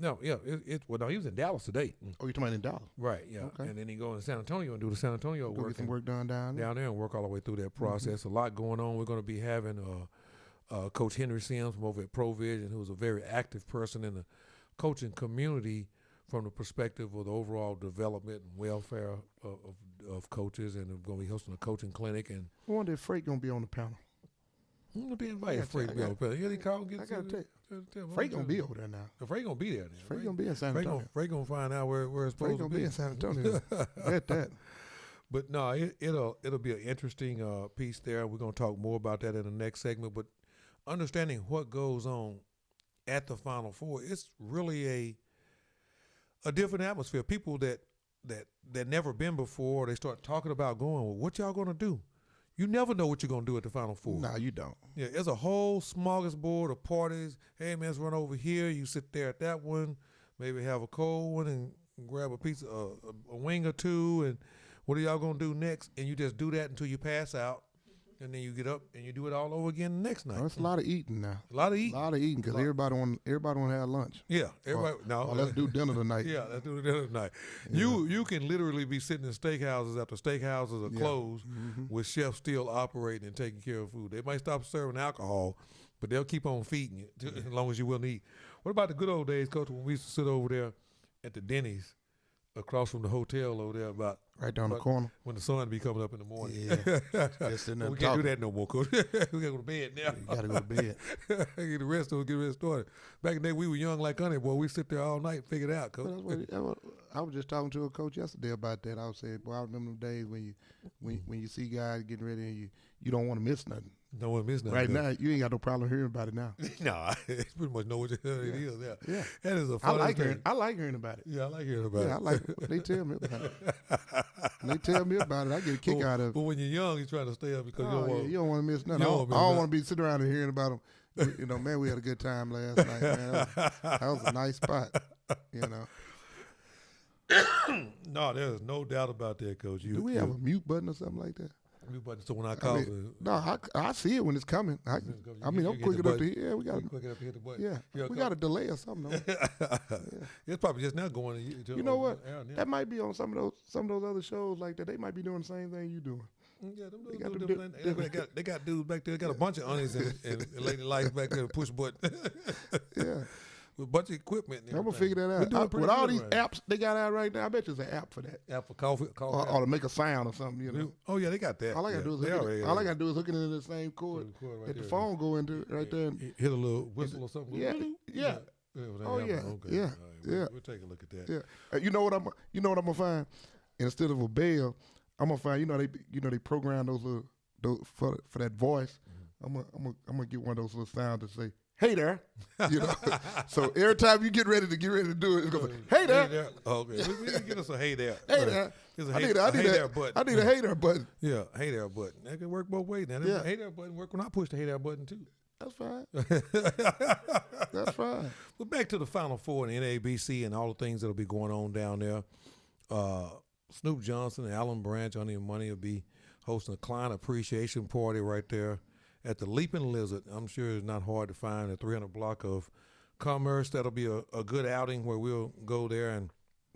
No, he was in Dallas today. Oh, you're talking about in Dallas? Right, yeah. Okay. And then he go to San Antonio and do the San Antonio work. Get some work done down there. Down there and work all the way through that process. A lot going on. We're going to be having Coach Henry Sims from over at ProVision, who's a very active person in the coaching community from the perspective of the overall development and welfare of coaches, and we're going to be hosting a coaching clinic. And I wonder if Freight going to be on the panel. I'm going to be invited. Freight to be on the panel. He called. I got to tell you. Freight going to be over there now. Freight going to be there. Freight going to be in San Antonio. Freight going to find out where it's supposed to be. Freight going to be in San Antonio. Bet that. But no, it'll be an interesting piece there. We're going to talk more about that in the next segment. But understanding what goes on at the Final Four, it's really a different atmosphere. People that never been before, they start talking about going, well, what y'all going to do? You never know what you're going to do at the Final Four. No, you don't. Yeah, there's a whole smorgasbord of parties. Hey, man, let's run over here. You sit there at that one, maybe have a cold one and grab a piece of a wing or two, and what are y'all going to do next? And you just do that until you pass out, and then you get up and you do it all over again the next night. It's a lot of eating now. A lot of eating because everybody want to have lunch. Yeah, everybody. Let's do dinner tonight. Yeah, let's do dinner tonight. You can literally be sitting in steakhouses after steakhouses are closed, with chefs still operating and taking care of food. They might stop serving alcohol, but they'll keep on feeding you as long as you will eat. What about the good old days, Coach, when we used to sit over there at the Denny's across from the hotel over there right down the corner when the sun be coming up in the morning? Yeah, just sitting there we can't do that no more, Coach. We gotta go to bed now. You gotta go to bed. Get the rest of it, get the rest started. Back in the day, we were young like honey, boy. We sit there all night and figure it out, Coach. I was just talking to a coach yesterday about that. I was saying, boy, I remember them days when you see guys getting ready and you don't want to miss nothing. Don't want to miss nothing. Right now, you ain't got no problem hearing about it now. No, I pretty much know what the hell it is. Yeah, that is a funny thing. I like hearing about it. Yeah, I like hearing about it. I like when they tell me about it. When they tell me about it, I get a kick out of it. But when you're young, you're trying to stay up because you don't want to miss nothing. I don't want to be sitting around and hearing about them. Man, we had a good time last night, man. That was a nice spot, No, there's no doubt about that, Coach. Do we have a mute button or something like that? Mute button. So when I call, I see it when it's coming. I'm quick enough to hear. We got quick enough to hit the button. Yeah, we got a delay or something. It's probably just now going. You know what? That might be on some of those other shows like that. They might be doing the same thing you doing. Yeah, they got dudes back there. They got a bunch of honeys and lady lights back there to push button. Yeah. With a bunch of equipment. I'm gonna figure that out. With all these apps they got out right now, I bet there's an app for that. App for coffee or to make a sound or something. You know. Oh yeah, they got that. All I gotta do is hook it into the same cord that the phone go into right there. And hit a little whistle or something. Yeah. Oh yeah. Okay. Yeah. Yeah. We'll take a look at that. Yeah. You know what I'm gonna find? Instead of a bell, I'm gonna find. They program those for that voice. I'm gonna get one of those little sounds that say, "Hey there," you know. So every time you get ready to do it, it's gonna say, "Hey there." Hey there. Okay, we can get us a "Hey there." Hey there. I need a "Hey there" button. I need a "Hey there" button. Yeah, "Hey there" button. That can work both ways. Now, the "Hey there" button work when I push the "Hey there" button too. That's fine. That's fine. But back to the Final Four and NABC and all the things that'll be going on down there. Snoop Johnson and Alan Branch, Honey and Money, will be hosting a client appreciation party right there at the Leaping Lizard. I'm sure it's not hard to find a 300 block of Commerce. That'll be a good outing where we'll go there and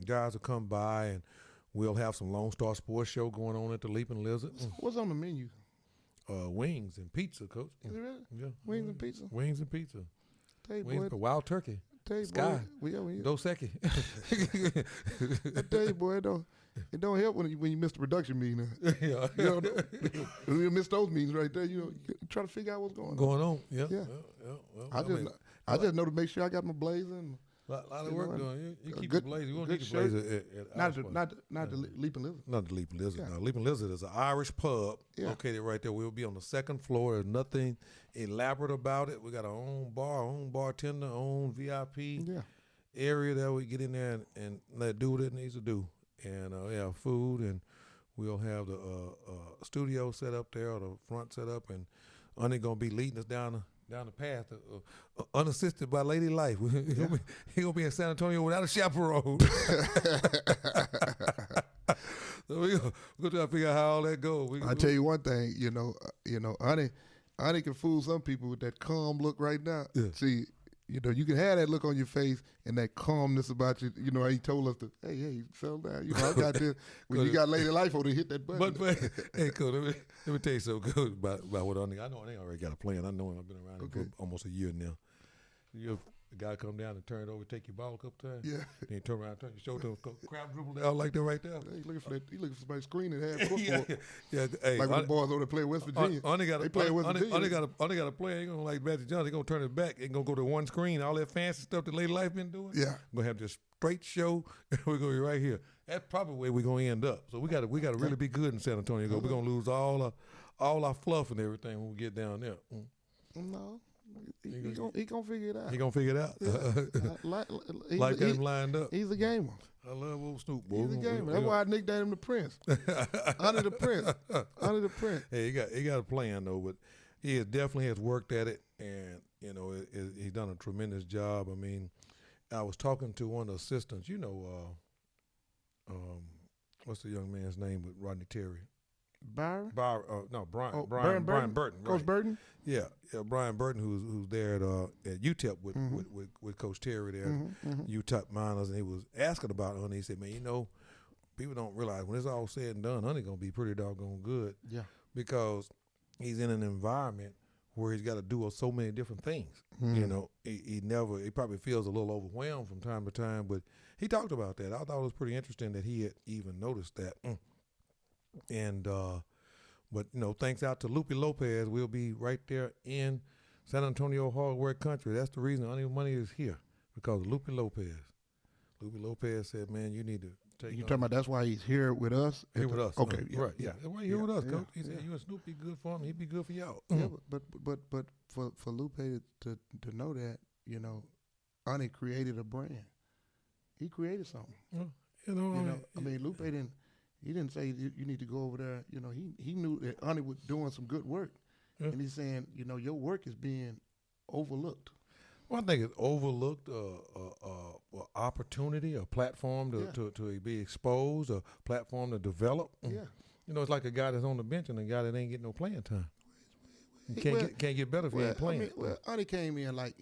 guys will come by and we'll have some Lonestar Sports Show going on at the Leaping Lizard. What's on the menu? Wings and pizza, Coach. Is it really? Yeah. Wings and pizza? Wings and pizza. Tell you, Wings, boy, wild turkey. Tell you, Sky. Boy, Dos Equis. I tell you, boy, it don't help when you miss the production meeting. Yeah. You miss those meetings right there. You try to figure out what's going on. Yeah. Well, I just know to make sure I got my blazer and a lot of work doing. You keep the blazer. You won't keep the blazer not the Leaping Lizard. Not the Leaping Lizard. Yeah. No, Leaping Lizard is an Irish pub located right there. We'll be on the second floor. There's nothing elaborate about it. We got our own bar, our own bartender, our own VIP area that we get in there and let do what it needs to do. And we have food, and we'll have the studio set up there, or the front set up, and Honey gonna be leading us down the path, unassisted by Lady Life. He gonna be in San Antonio without a chaperone. So we gonna try to figure out how all that goes. I tell you one thing, Honey can fool some people with that calm look right now. Yeah. See, you can have that look on your face and that calmness about you. You know how he told us to, hey, settle down. I got this. When you got Lady Life on to hit that button. But hey, cool. Let me tell you something good about what I know Honey already got a plan. I know him. I've been around him for almost a year now. The guy come down and turn it over, take your ball a couple times. Yeah. Then you turn around, turn your shoulder, crowd dribble down like that right there. He looking for somebody screening half court. Yeah. Hey, like when the boys over there playing West Virginia. Honey got a player. He gonna like Magic Johnson. He gonna turn it back and gonna go to one screen. All that fancy stuff that Lady Life been doing. Yeah. We're gonna have this straight show. We're gonna be right here. That's probably where we're gonna end up. So we gotta really be good in San Antonio. We're gonna lose all our fluff and everything when we get down there. No. He gonna figure it out. He gonna figure it out. Life got him lined up. He's a gamer. I love old Snoop, boy. He's a gamer. That's why I nicknamed him the Prince. Under the Prince. Hey, he got a plan though, but he definitely has worked at it, and he's done a tremendous job. I mean, I was talking to one of the assistants. What's the young man's name with Rodney Terry? Byron? Brian Burton. Coach right. Burton? Yeah, Brian Burton, who's there at UTEP with Coach Terry there, UTEP Miners, and he was asking about Honey. He said, man, people don't realize when it's all said and done, Honey gonna be pretty doggone good. Yeah. Because he's in an environment where he's got to do so many different things. He probably feels a little overwhelmed from time to time, but he talked about that. I thought it was pretty interesting that he had even noticed that. And but thanks out to Lupe Lopez, we'll be right there in San Antonio hard work country. That's the reason Honey Money is here, because of Lupe Lopez. Lupe Lopez said, man, you need to take. You talking about that's why he's here with us? Here with us. Okay, right. Yeah. That's why he's here with us, Coach. He said you and Snoop be good for him. He'd be good for y'all. Yeah, but for Lupe to know that, Honey created a brand. He created something. I mean, Lupe didn't. He didn't say you need to go over there. He knew that Honey was doing some good work, and he's saying, your work is being overlooked. Well, I think it's overlooked, opportunity, a platform to be exposed, a platform to develop. Yeah. You know, it's like a guy that's on the bench and a guy that ain't getting no playing time. You can't get better if you ain't playing. I mean, Artie came in like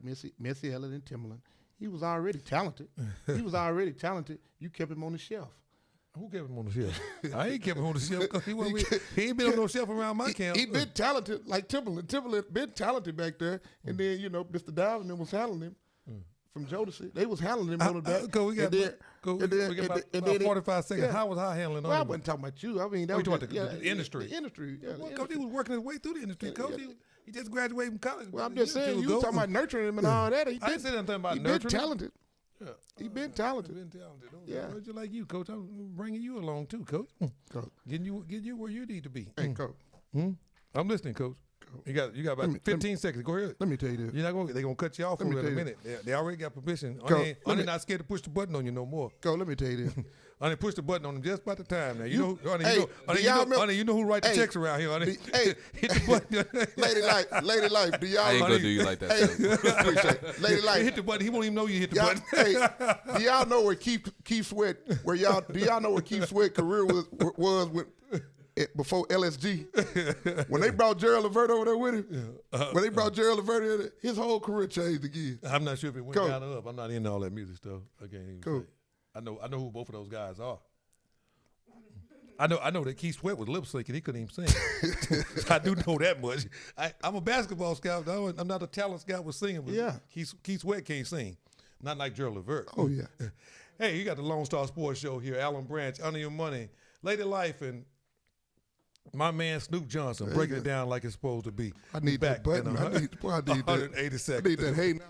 Missy Elliott and Timberland. He was already talented. You kept him on the shelf. Who kept him on the shelf? I ain't kept him on the shelf because he ain't been on no shelf around my camp. He been talented like Timberland. Timberland been talented back there, and then Mr. Diamond was handling him from Jodeci. They was handling him on the back. We got about 45 seconds. Yeah. How was I handling? Well, I wasn't talking about you. I mean, that was the industry. The industry. Yeah, well, Coach, he was working his way through the industry. Coach, he just graduated from college. Well, I'm just saying, you talking about nurturing him and all that. I didn't say nothing about nurturing. He been talented. Yeah. He been talented. Yeah. Just like you, Coach. I'm bringing you along too, Coach. Coach. Getting you where you need to be. Hey, Coach. I'm listening, Coach. You got about 15 seconds. Go ahead. Let me tell you this. They're gonna cut you off in a minute. They already got permission. I'm not scared to push the button on you no more. Go. Let me tell you this. Honey, push the button on him just about the time. Now you know who write the checks around here. Honey, hit the button. Lady life. Do y'all? I ain't gonna do you like that. Appreciate it. Lady life. Hit the button. He won't even know you hit the button. Hey, do y'all know where Keith Sweat? Do y'all know where Keith Sweat career was with? Before LSG, when they brought Gerald Levert over there with him, his whole career changed again. I'm not sure if it went down or up. I'm not into all that music stuff. I can't even say. I know who both of those guys are. I know that Keith Sweat was lip syncing. He couldn't even sing. I do know that much. I'm a basketball scout. I'm not a talent scout with singing. But yeah. Keith Sweat can't sing. Not like Gerald Levert. Oh yeah. Hey, you got the Lonestar Sports Show here. Alan Branch, Under Your Money, Lady Life, and my man Snoop Johnson breaking it down like it's supposed to be. I need that button. I need 180 seconds. I need that. Hey now.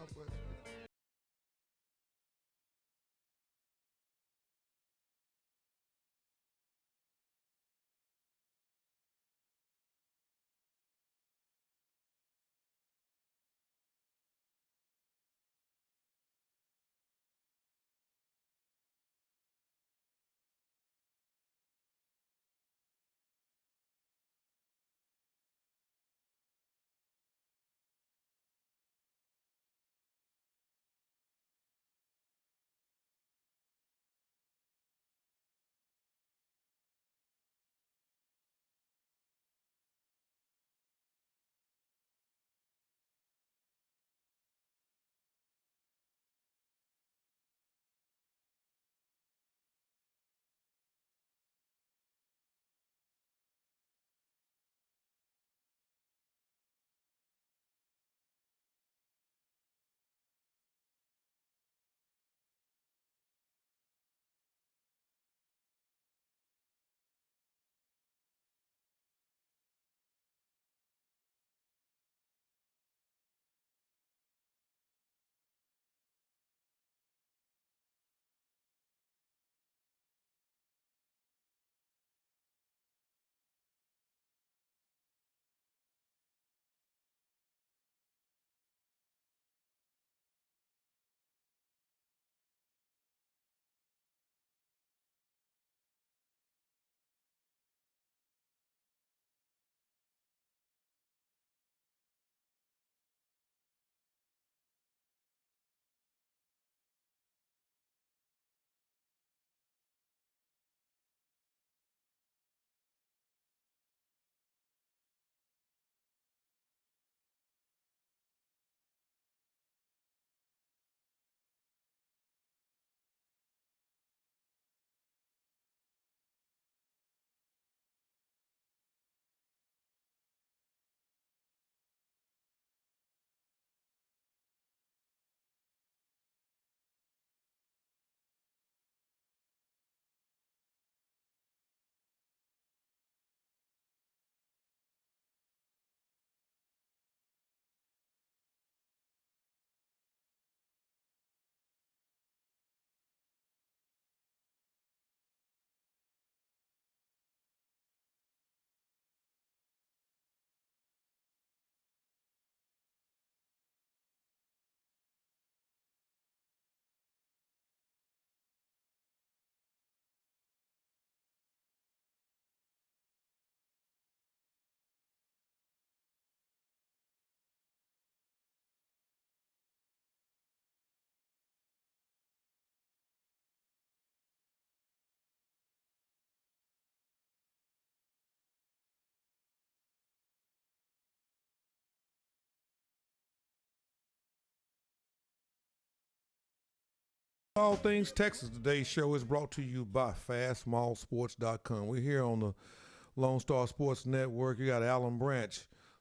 All Things Texas. Today's show is brought to you by FastSmallSports.com. We're here on the Lonestar Sports Network. You got Alan Branch.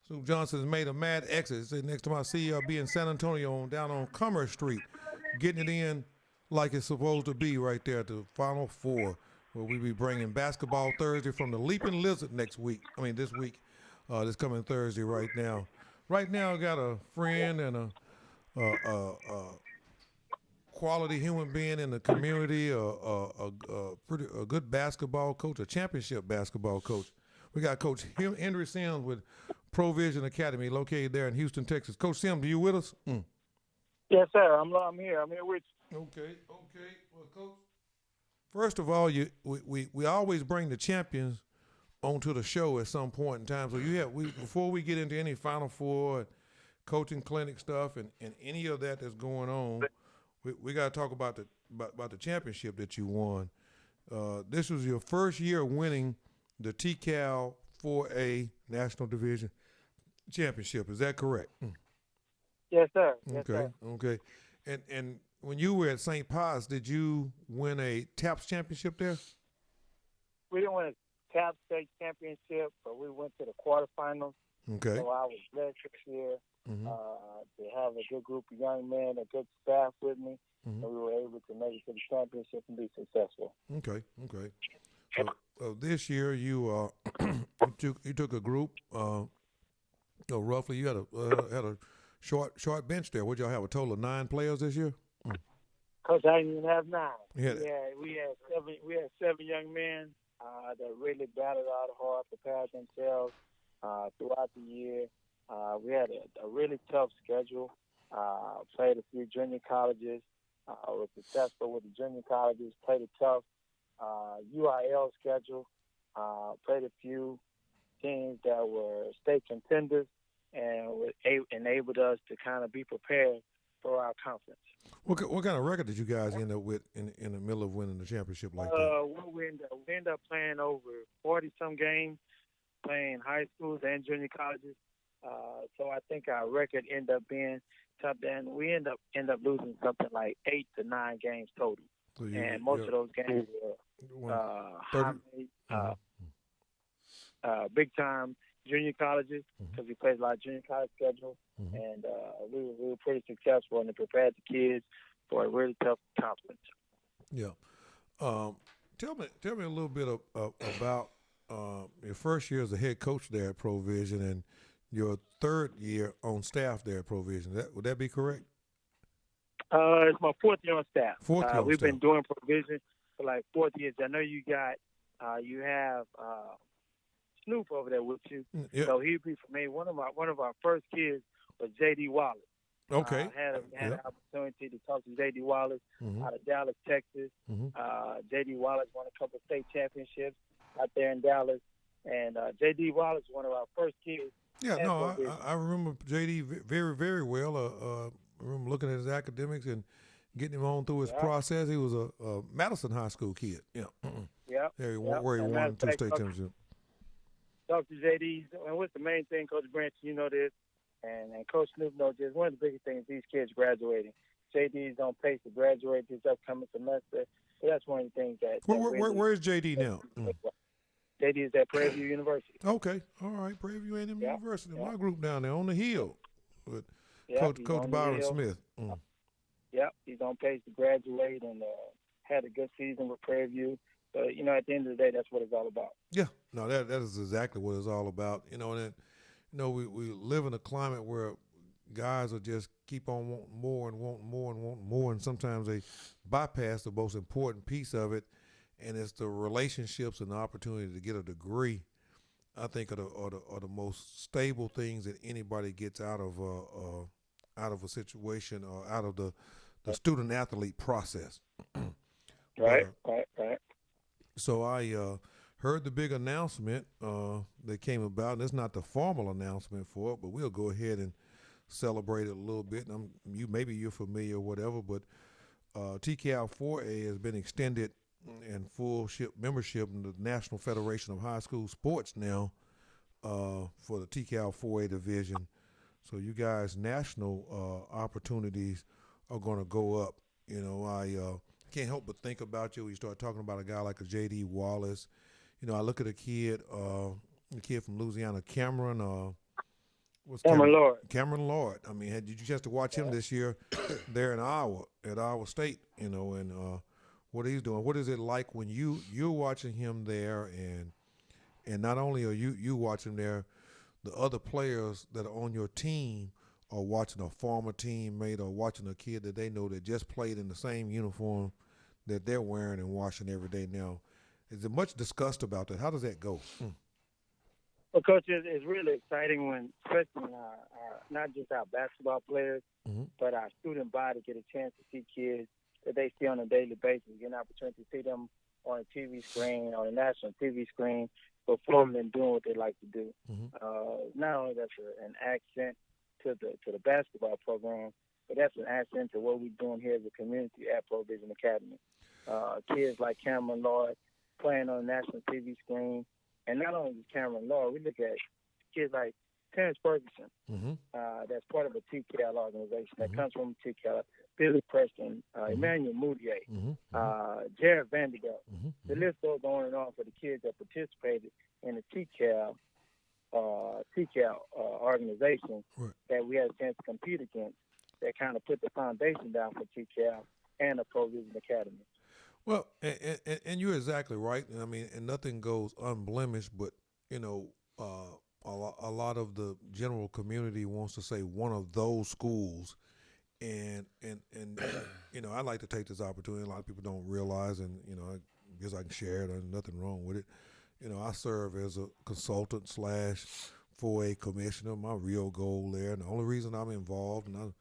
Sue Johnson has made a mad exit. Sitting next to my CLB in San Antonio down on Commerce Street, getting it in like it's supposed to be right there at the Final Four, where we be bringing basketball Thursday from the Leaping Lizard this week, this coming Thursday right now. Right now, I got a friend and a quality human being in the community, a good basketball coach, a championship basketball coach. We got Coach Henry Sims with Provision Academy, located there in Houston, Texas. Coach Sims, are you with us? Yes, sir. I'm here. I'm here with you. Okay. Well, Coach, first of all, we always bring the champions onto the show at some point in time. So before we get into any Final Four, coaching clinic stuff, and any of that that's going on. We got to talk about the championship that you won. This was your first year winning the TCAL 4A National Division Championship. Is that correct? Yes, sir. Yes, sir. Okay. And when you were at St. Pius, did you win a TAPS championship there? We didn't win a TAP state championship, but we went to the quarterfinals. Okay. So I was blessed this year Mm-hmm. to have a good group of young men, a good staff with me, Mm-hmm. and we were able to make it to the championship and be successful. Okay. So this year you you took a group. Roughly, you had a short bench there. Would y'all have a total of 9 players this year? Coach, I didn't even have 9. Yeah. We had 7 young men that really battled out hard, prepared themselves throughout the year. We had a really tough schedule. Played a few junior colleges. Was successful with the junior colleges. Played a tough UIL schedule. Played a few teams that were state contenders, and enabled us to kind of be prepared for our conference. What kind of record did you guys end up with in the middle of winning the championship like that? We ended up playing over 40-some games, playing high schools and junior colleges. So I think our record ended up being tough. Then we end up losing something like 8 to 9 games total, So most of those games were big time junior colleges, because we played a lot of junior college schedule, and we were pretty successful, and it prepared the kids for a really tough conference. Yeah. Tell me a little bit about your first year as a head coach there at Provision and your third year on staff there at Provision. Would that be correct? It's my 4th year on staff. We've staff. been doing Provision for like 4 years. I know you have Snoop over there with you. Yeah. So he'd be for me. One of our first kids was J.D. Wallace. Okay. Had an opportunity to talk to J.D. Wallace out of Dallas, Texas. J.D. Wallace won a couple of state championships out there in Dallas, and J.D. Wallace was one of our first kids. Yeah, no, I remember J.D. very, very well. I remember looking at his academics and getting him on through his process. He was a Madison High School kid. Yeah. Where he won 2 state championships. Talk to JD, and what's the main thing, Coach Branch, you know this, and Coach Snoop knows this. One of the biggest things, these kids graduating. JD's on pace to graduate this upcoming semester. So that's one of the things that. Where's JD now? JD is at Prairie View University. Okay, all right, Prairie View A&M University. My group down there on the hill with Coach Byron Smith. Yep, he's on pace to graduate and had a good season with Prairie View. So, at the end of the day, that's what it's all about. Yeah, no, that is exactly what it's all about. We live in a climate where guys will just keep on wanting more and wanting more and wanting more, and sometimes they bypass the most important piece of it, and it's the relationships and the opportunity to get a degree. I think are the most stable things that anybody gets out of a situation or out of the student athlete process. Right. So I heard the big announcement that came about, and it's not the formal announcement for it, but we'll go ahead and celebrate it a little bit. And maybe you're familiar or whatever, but TCAL 4A has been extended and full membership in the National Federation of High School Sports now for the TCAL 4A division. So you guys' national opportunities are going to go up, You know, I can't help but think about you when you start talking about a guy like a J.D. Wallace. You know, I look at the kid from Louisiana, Cameron. What's Cameron Cameron? Lord. Cameron Lord. I mean, did you just to watch him this year there in Iowa at Iowa State? You know, and what he's doing. What is it like when you're watching him there, and not only are you watching there, the other players that are on your team are watching a former teammate or watching a kid that they know that just played in the same uniform that they're wearing and watching every day now. Is there much discussed about that? How does that go? Well, Coach, it's really exciting when, especially when our not just our basketball players, but our student body get a chance to see kids that they see on a daily basis, get an opportunity to see them on a TV screen, on a national TV screen, performing and doing what they like to do. Not only that's an accent to the basketball program, but that's an accent to what we're doing here as a community at Provision Academy. Kids like Cameron Lord playing on a national TV screen, and not only Cameron Lord, we look at kids like Terrence Ferguson, that's part of a TKL organization that comes from TKL, Billy Preston, Emmanuel Moutier, Jared Vanderbilt. The list goes on and on for the kids that participated in the TKL organization that we had a chance to compete against, that kind of put the foundation down for TKL and the Provision Academy. Well, and you're exactly right. I mean, and nothing goes unblemished, but, you know, a lot of the general community wants to say one of those schools. And you know, I like to take this opportunity. A lot of people don't realize, and, you know, I guess I can share it. There's nothing wrong with it. You know, I serve as a consultant / 4A commissioner. My real goal there, and the only reason I'm involved, and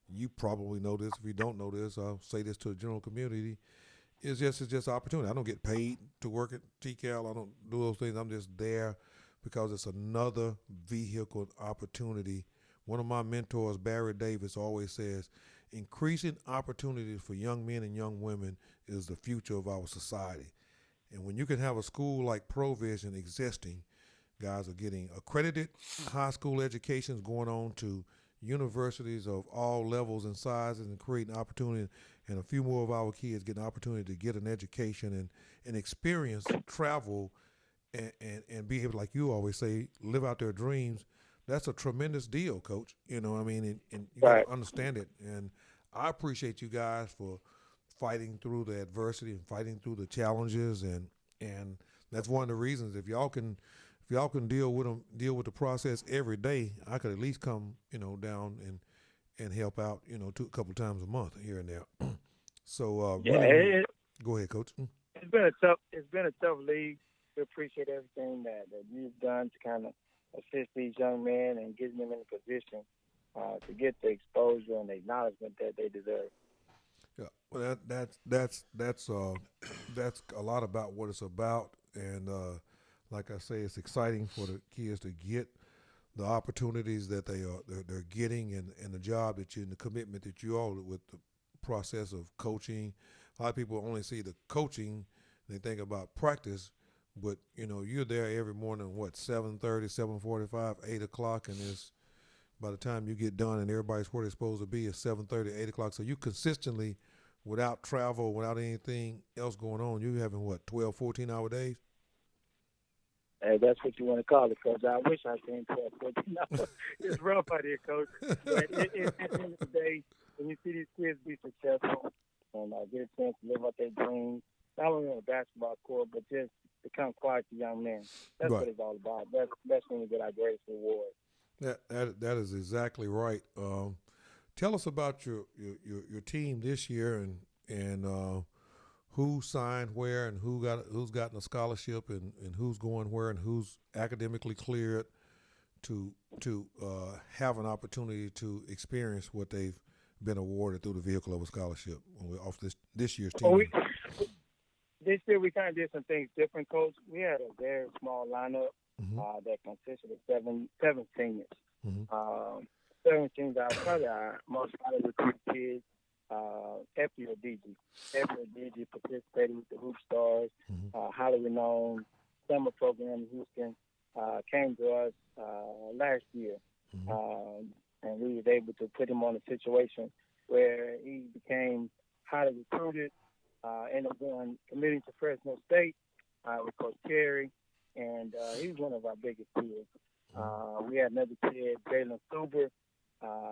you probably know this. If you don't know this, I'll say this to the general community. It's just opportunity. I don't get paid to work at TCAL. I don't do those things. I'm just there because it's another vehicle opportunity. One of my mentors, Barry Davis, always says, increasing opportunities for young men and young women is the future of our society. And when you can have a school like Provision existing, guys are getting accredited high school educations going on to universities of all levels and sizes and creating opportunity, and a few more of our kids get an opportunity to get an education and experience travel and be able, like you always say, live out their dreams. That's a tremendous deal, Coach. You know what I mean? And you got to understand it. And I appreciate you guys for fighting through the adversity and fighting through the challenges. And that's one of the reasons, if y'all can deal with the process every day, I could at least come, you know, down and help out, you know, a couple times a month here and there. So really, go ahead, Coach. It's been a tough league. We appreciate everything that you've done to kind of assist these young men and getting them in a position to get the exposure and the acknowledgement that they deserve. Yeah, well, that's a lot about what it's about, and like I say, it's exciting for the kids to get the opportunities that they're getting, and the job that and the commitment that you all with the process of coaching. A lot of people only see the coaching, they think about practice, but you know, you're there every morning, 7:30, 7:45, 8 o'clock, and it's by the time you get done and everybody's where they're supposed to be, it's 7:30, 8 o'clock. So you consistently, without travel, without anything else going on, you're having 12, 14-hour days? Hey, that's what you want to call it, Coach. I wish I seen 12, 14 hours. It's rough out here, Coach. But at the end of the day, when you see these kids be successful and get a chance to live out their dreams, not only on the basketball court, but just become quality young men. That's what it's all about. That's when we get our greatest reward. That is exactly right. Tell us about your team this year and who signed where and who's gotten a scholarship and who's going where and who's academically cleared to have an opportunity to experience what they've been awarded through the vehicle of a scholarship off this year's team. This year we kind of did some things different, Coach. We had a very small lineup that consisted of seven seniors. 7 seniors are probably our most highly recruited kids. Effie Odigi participated with the Hoop Stars, highly renowned summer program in Houston, came to us last year. And we was able to put him on a situation where he became highly recruited. Ended up committing to Fresno State with Coach Terry, and he was one of our biggest kids. We had another kid, Jalen Suber.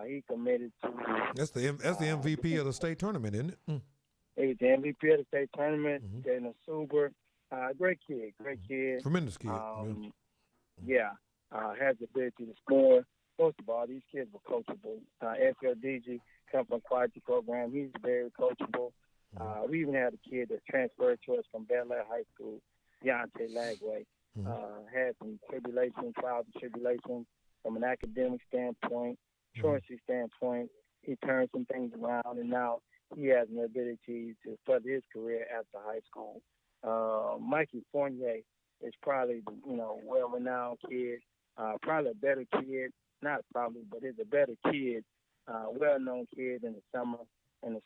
He committed to. That's the MVP of the state tournament, isn't it? He's the MVP of the state tournament. Jalen Suber, great kid. Tremendous kid. Has the ability to score. Most of all, these kids were coachable. SLDG come from quality program. He's very coachable. We even had a kid that transferred to us from Bel Air High School, Deontay Lagway. Had some trials and tribulations from an academic standpoint, truancy standpoint. He turned some things around, and now he has an ability to further his career after high school. Mikey Fournier is probably, well-renowned kid, probably a better kid, not probably, but is a better kid, well-known kid in the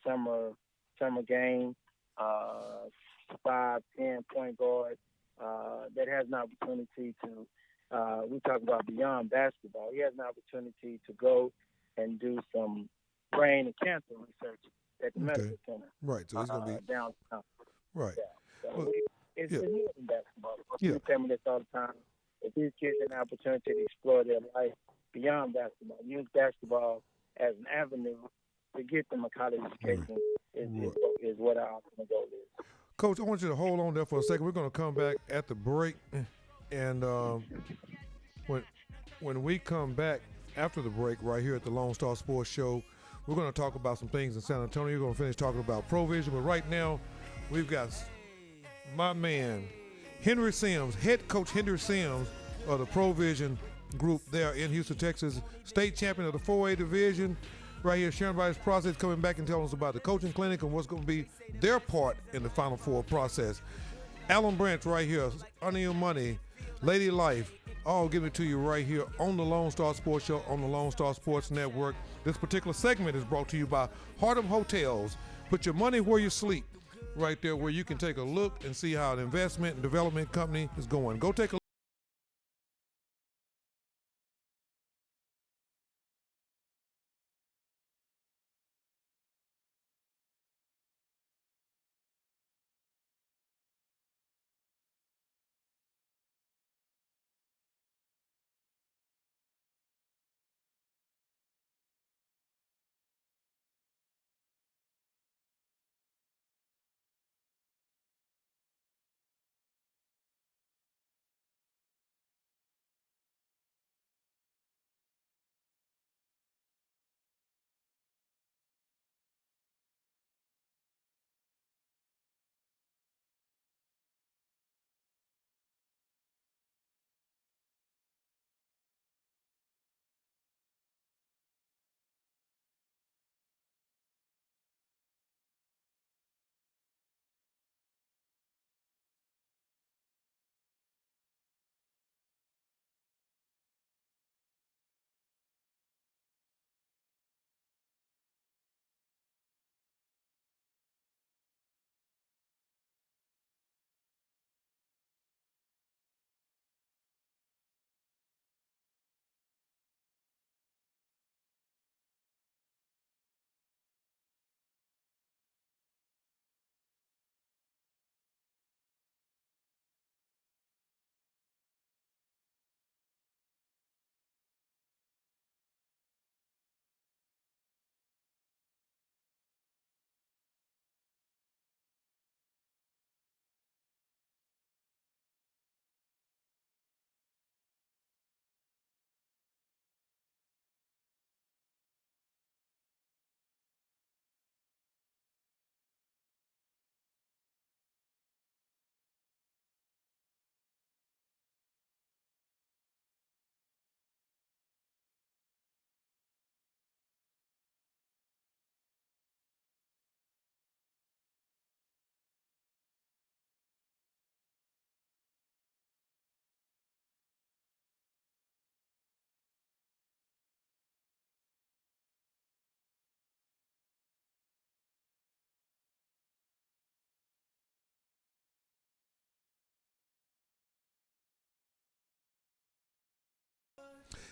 summer game, 5'10" point guard that has an opportunity to. We talk about beyond basketball. He has an opportunity to go and do some brain and cancer research at the medical center. Right. So he's going to be downtown. Right. Yeah. So it's more than basketball. We tell me this all the time. If these kids have an opportunity to explore their life beyond basketball, use basketball as an avenue to get them a college education is what our ultimate goal is. Coach, I want you to hold on there for a second. We're going to come back at the break, and when we come back after the break right here at the Lonestar Sports Show, we're going to talk about some things in San Antonio. We're going to finish talking about Provision, but right now we've got my man, Henry Sims, head coach Henry Sims of the Provision group there in Houston, Texas, state champion of the 4A division, right here sharing about his process, coming back and telling us about the coaching clinic and what's going to be their part in the Final Four process. Alan Branch right here, Honey and Money, Lady Life, all giving it to you right here on the Lonestar Sports Show on the Lonestar Sports Network. This particular segment is brought to you by Hartem Hotels. Put your money where you sleep, right there where you can take a look and see how an investment and development company is going. Go take a look.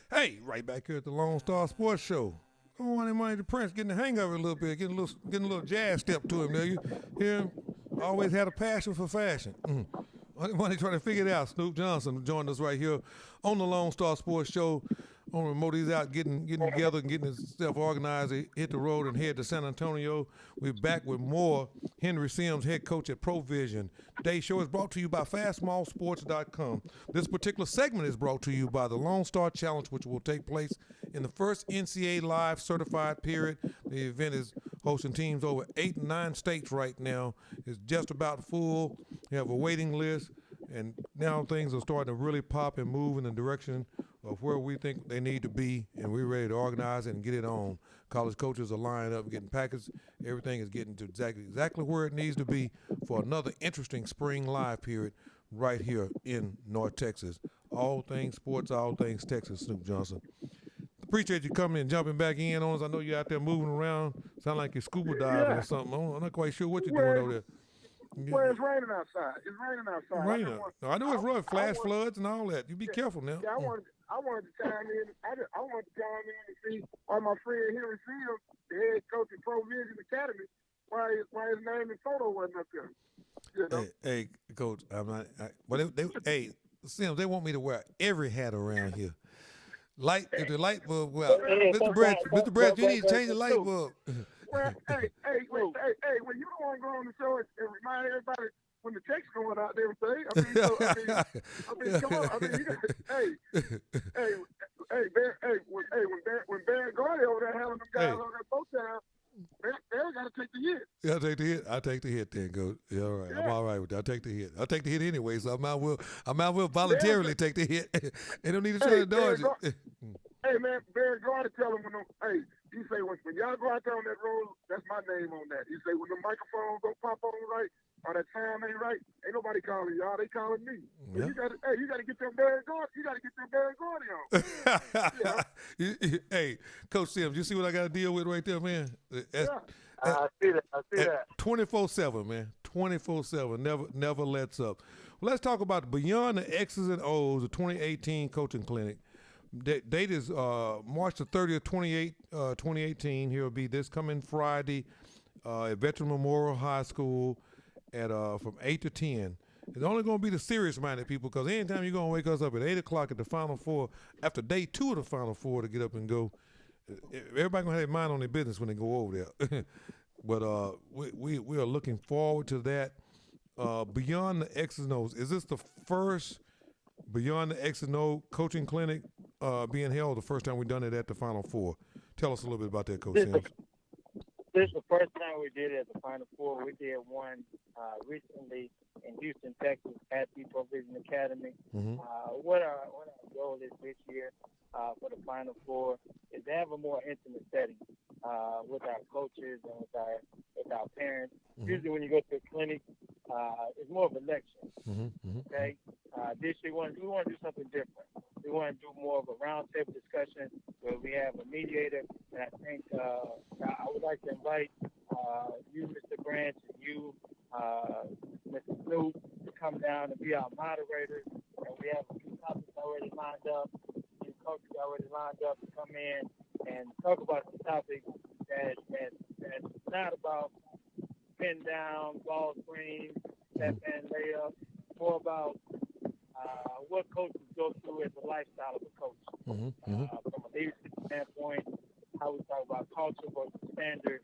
Hey, right back here at the Lonestar Sports Show. I want him Money the Prince getting the hang of it a little bit, getting a little jazz step to him. There, you hear him? Always had a passion for fashion. Money trying to figure it out. Snoop Johnson joined us right here on the Lone Star Sports Show. On remote, he's out getting together and getting himself organized. He hit the road and head to San Antonio. We're back with more. Henry Sims, head coach at Provision. Today's show is brought to you by FastSmallSports.com. This particular segment is brought to you by the Lone Star Challenge, which will take place in the first NCAA Live certified period. The event is hosting teams over 8 and 9 states right now. It's just about full. You have a waiting list, and now things are starting to really pop and move in the direction of where we think they need to be, and we're ready to organize it and get it on. College coaches are lining up, getting packets. Everything is getting to exactly where it needs to be for another interesting spring live period right here in North Texas. All things sports, all things Texas, Snoop Johnson. Appreciate you coming and jumping back in on us. I know you're out there moving around. Sound like you're scuba diving or something. I'm not quite sure what you're doing over there. Well, it's raining outside. It's raining outside. Raining. I know it's rough, flash floods and all that. You be careful now. Yeah, I wanted to chime in. I wanted to chime in and see why my friend Henry Fields, the head coach of Provision Academy, why his name and photo wasn't up there. You know? Hey, coach, I'm not. Hey, Sims, they want me to wear every hat around here. If the light bulb, well, Mr. Brett, you need to change the light bulb. Well, hey, when you don't want to go on the show and remind everybody when the text going out and everything, come on. You got, when Barry Gordy over there having them guys on that boat down, Barry got to take the hit. Yeah, I'll take the hit. I'll take the hit then, Coach. Yeah, all right. Yeah. I'm all right with that. I'll take the hit. I'll take the hit anyway, so I might well voluntarily take the hit. They don't need to try to dodge it. Hey, man, Barry Gordy tell them, he say, when y'all go out there on that road, that's my name on that. He say, when the microphones don't pop on right, or that sound ain't right, ain't nobody calling y'all. They calling me. Yeah. You got to get your Barry Gordy. You got to get your Barry Gordy on. Hey, Coach Sims, you see what I got to deal with right there, man? I see that. 24/7, man. 24/7. Never lets up. Well, let's talk about Beyond the X's and O's, the 2018 coaching clinic. Date is March the 30th, 2018. Here will be this coming Friday at Veteran Memorial High School at from 8 to 10. It's only going to be the serious-minded people, because anytime you're going to wake us up at 8 o'clock at the Final Four, after day 2 of the Final Four to get up and go, everybody going to have their mind on their business when they go over there. But we are looking forward to that. Beyond the X's and O's, is this the first Beyond the X and O coaching clinic being held, the first time we've done it at the Final Four? Tell us a little bit about that, Coach Sims. This is the first time we did it at the Final Four. We did one recently in Houston, Texas, at the Provision Academy. Mm-hmm. What our goal is this year for the Final Four is to have a more intimate setting with our coaches and with our parents. Mm-hmm. Usually when you go to a clinic, it's more of a lecture. Mm-hmm. Okay? This year we want to do something different. We want to do more of a roundtable discussion where we have a mediator, and I think I would like to invite you, Mr. Branch, and you, Mr. Snoop, to come down and be our moderators. And we have a few topics already lined up, and coaches already lined up to come in and talk about the topic that's not about pin down, ball screen, step and layup, more about what coaches go through as a lifestyle of a coach. Mm-hmm. From a leadership standpoint, how we talk about culture versus standard.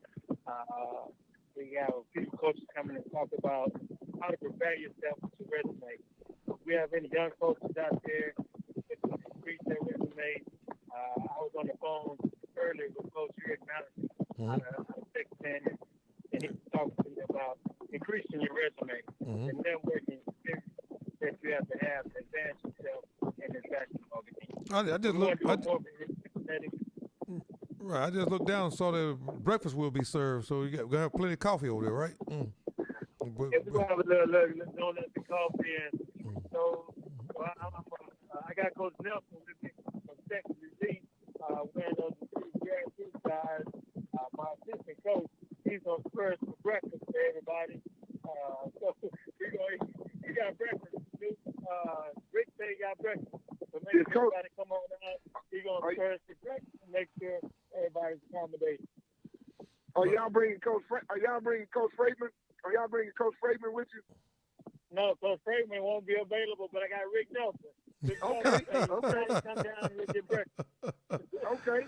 We have a few coaches coming and talk about how to prepare yourself with your resume. If we have any young coaches out there that can increase their resume, I was on the phone earlier with Coach Rick Madison out of Texas, and he was talking to me about increasing your resume, the networking experience that you have to advance yourself in this basketball game. I just looked down and saw that breakfast will be served, so we're going to have plenty of coffee over there, right? Yeah, we're going to have a little coffee. And so I got Coach Nelson with me from Texas D. Wearing those guaranteed guys. My assistant coach, he's on first for breakfast for everybody. So he got breakfast. Rick said he got breakfast. So maybe everybody come on out. He's going to first for breakfast and make sure everybody's come Are y'all bringing Coach Freeman? Are y'all bringing Coach Freeman with you? No, Coach Freeman won't be available, but I got Rick Nelson. Rick Okay, Nelson, okay. come down and get breakfast. Okay.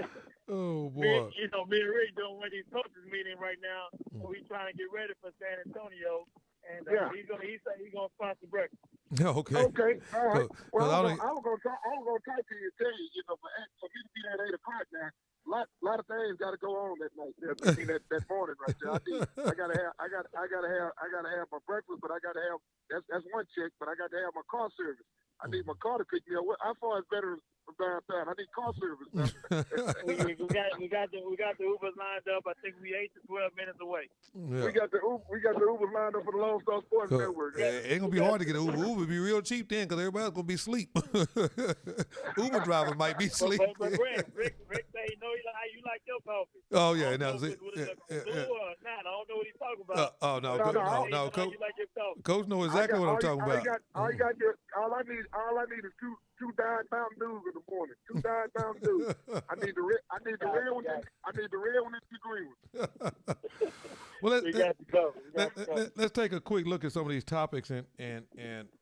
Oh Me, boy. me and Rick doing one of these coaches meeting right now. So he's trying to get ready for San Antonio, and he said he's gonna sponsor breakfast. Okay. Okay. All right. Well, I was gonna talk to you and tell you, for me to be there at 8:00 now, a lot of things got to go on that night. that morning right there. I gotta have my breakfast, but I gotta have that's one check. But I got to have my car service. I need my car to pick me up. How far is better downtown? I need car service. we got the Ubers lined up. I think we 8 to 12 minutes away. Yeah. We got the Ubers lined up for the Lonestar Sports Network. It ain't gonna be hard to get an Uber. Uber be real cheap then, because everybody's gonna be asleep. Uber driver might be asleep. But Rick say you like your coffee. Oh yeah, no, blue or not. I don't know what he's talking about. No, Coach. You like your coffee. Coach knows exactly what I'm talking about. All I need is two Diet Mountain Dews in the morning. 2 Diet Mountain Dews. I need the red one. I need the red one and the green one. Well, let's take a quick look at some of these topics and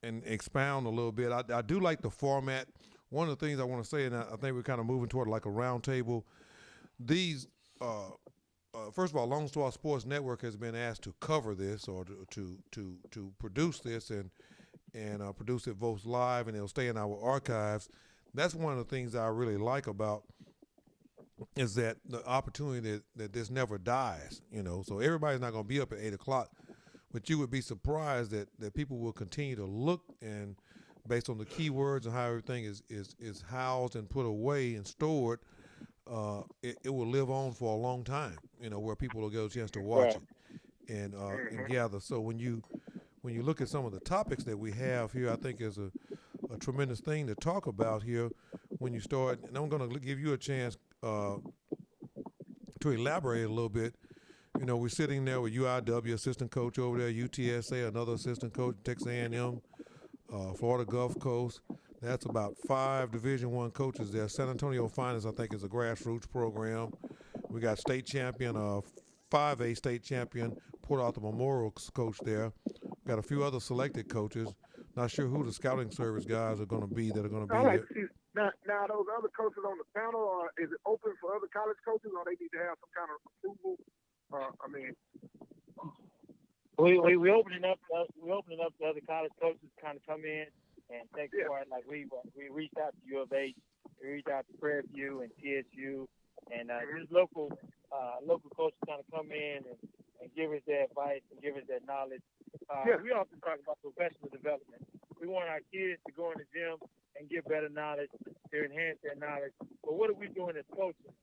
expound a little bit. I do like the format. One of the things I want to say, and I think we're kind of moving toward like a round table. These, first of all, Lone Star Sports Network has been asked to cover this or to produce this and produce it both live, and it'll stay in our archives. That's one of the things that I really like about is that the opportunity that this never dies, So everybody's not going to be up at 8:00, but you would be surprised that people will continue to look, and based on the keywords and how everything is housed and put away and stored, it will live on for a long time, where people will get a chance to watch it and gather. So when you look at some of the topics that we have here, I think is a tremendous thing to talk about here when you start. And I'm going to give you a chance to elaborate a little bit. We're sitting there with UIW assistant coach over there, UTSA another assistant coach, Texas A&M, Florida Gulf Coast. That's about 5 Division I coaches there. San Antonio Finest, I think, is a grassroots program. We got state champion, 5A state champion, Port Arthur Memorial coach there. Got a few other selected coaches. Not sure who the scouting service guys are going to be that are going to be here. Now, those other coaches on the panel, is it open for other college coaches, or they need to have some kind of approval? We opening up to other college coaches to kind of come in and take part. Like we reached out to U of H, we reached out to Prairie View and TSU, and just local coaches kind of come in and give us their advice and give us their knowledge. We also talk about professional development. We want our kids to go in the gym and get better knowledge, to enhance their knowledge. But what are we doing as coaches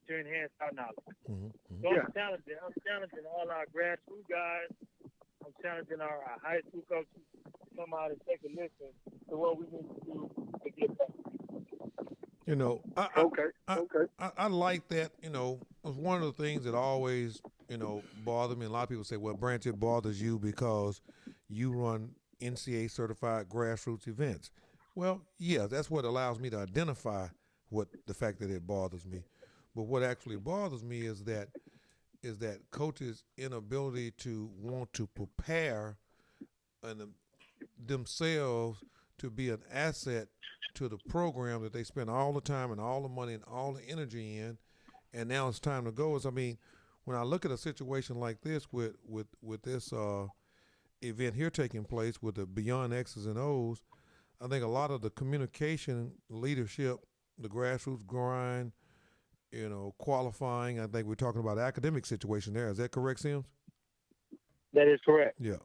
to enhance our knowledge? Mm-hmm. So I'm challenging all our grassroots guys. I'm challenging our high school coaches to come out and take a listen to what we need to do to get better. I like that. It's one of the things that always, bother me. A lot of people say, well, Branch, it bothers you because you run NCAA certified grassroots events. Well, yeah, that's what allows me to identify the fact that it bothers me. But what actually bothers me is that coaches' inability to want to prepare themselves to be an asset to the program that they spend all the time and all the money and all the energy in, and now it's time to go. When I look at a situation like this with this event here taking place with the Beyond X's and O's, I think a lot of the communication, leadership, the grassroots grind, qualifying. I think we're talking about academic situation there. Is that correct, Sims? That is correct. Yeah.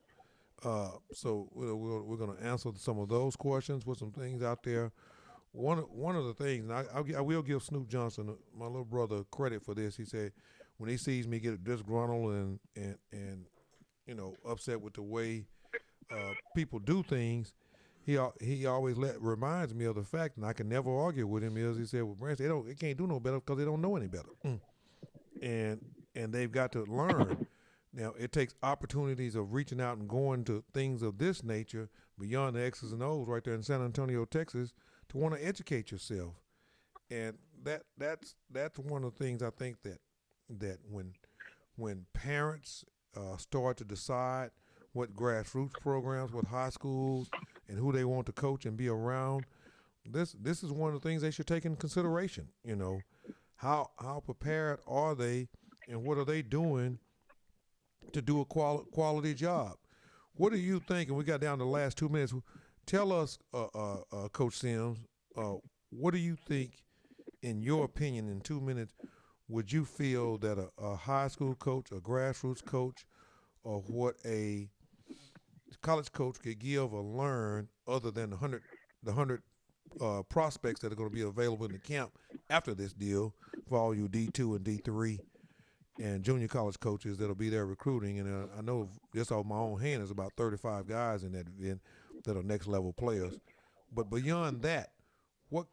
So we're going to answer some of those questions with some things out there. One of the things, and I will give Snoop Johnson, my little brother, credit for this. He said when he sees me get disgruntled and upset with the way people do things, he always reminds me of the fact, and I can never argue with him. He said, "Well, Branch, they can't do no better because they don't know any better, and they've got to learn." Now, it takes opportunities of reaching out and going to things of this nature beyond the X's and O's right there in San Antonio, Texas, to want to educate yourself. And that's one of the things I think that when when parents start to decide what grassroots programs, what high schools, and who they want to coach and be around. This is one of the things they should take in consideration. You know, how prepared are they, and what are they doing to do a quality job? What do you think? And we got down to the last 2 minutes. Tell us, Coach Sims, what do you think, in your opinion, in 2 minutes, would you feel that a high school coach, a grassroots coach, or what a college coach could give or learn other than the 100 prospects that are going to be available in the camp after this deal for all you D2 and D3 and junior college coaches that'll be there recruiting? And I know just off my own hand, there's about 35 guys in that event that are next level players. But beyond that, what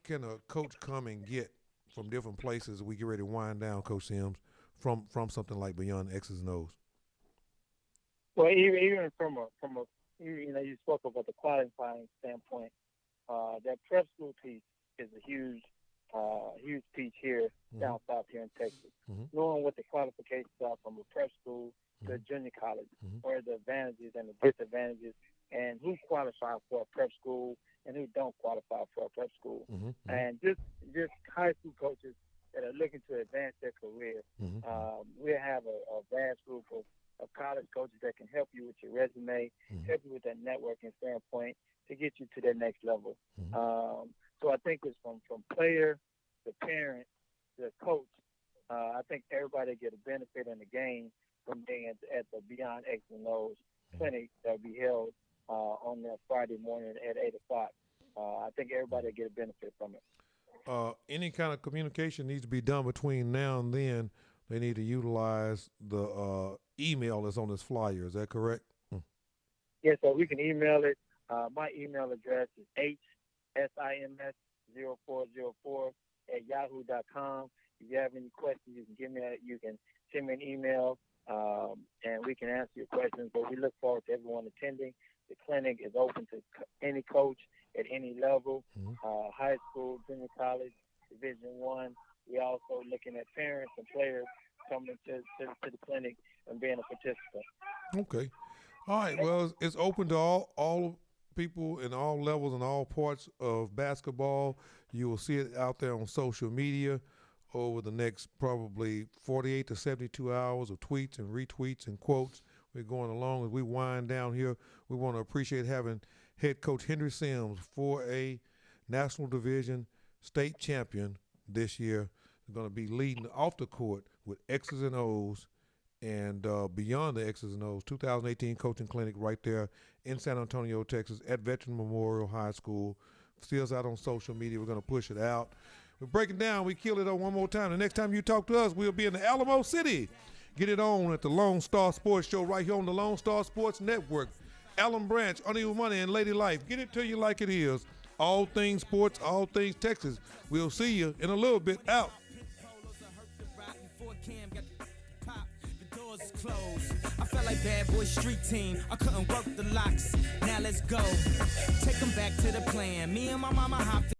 can a coach come and get from different places? We get ready to wind down, Coach Sims, from something like Beyond X's and O's. Well, even from a you spoke about the qualifying standpoint. That prep school piece is a huge piece here down south here in Texas. Knowing what the qualifications are from a prep school to a junior college, or the advantages and the disadvantages, and who qualifies for a prep school and who don't qualify for a prep school. And just high school coaches that are looking to advance their career. We have a vast group of college coaches that can help you with your resume, help you with that networking standpoint to get you to that next level. So I think it's from player to parent to coach. I think everybody get a benefit in the game from being at the Beyond X and O's clinic that will be held on that Friday morning at 8 o'clock. I think everybody get a benefit from it. Any kind of communication needs to be done between now and then. They need to utilize the email that's on this flyer. Is that correct? Yes, so we can email it. My email address is hsims0404@yahoo.com. If you have any questions, you can send me an email, and we can answer your questions. But we look forward to everyone attending. The clinic is open to any coach at any level, high school, junior college, Division I. We're also looking at parents and players coming to the clinic and being a participant. Okay. All right. Well, it's open to all people in all levels and all parts of basketball. You will see it out there on social media over the next probably 48 to 72 hours of tweets and retweets and quotes. We're going along as we wind down here. We want to appreciate having head coach Henry Sims, 4A National Division state champion this year. They're going to be leading off the court with X's and O's and Beyond the X's and O's 2018 coaching clinic right there in San Antonio, Texas at Veteran Memorial High School. See us out on social media. We're going to push it out. We break it down. We kill it on one more time. The next time you talk to us, we'll be in the Alamo City. Get it on at the Lonestar Sports Show right here on the Lonestar Sports Network. Alan Branch, Uneven Money, and Lady Life. Get it to you like it is. All things sports, all things Texas. We'll see you in a little bit. Out. I felt like bad boy street team. I couldn't work the locks. Now let's go. Take them back to the plan. Me and my mama hopped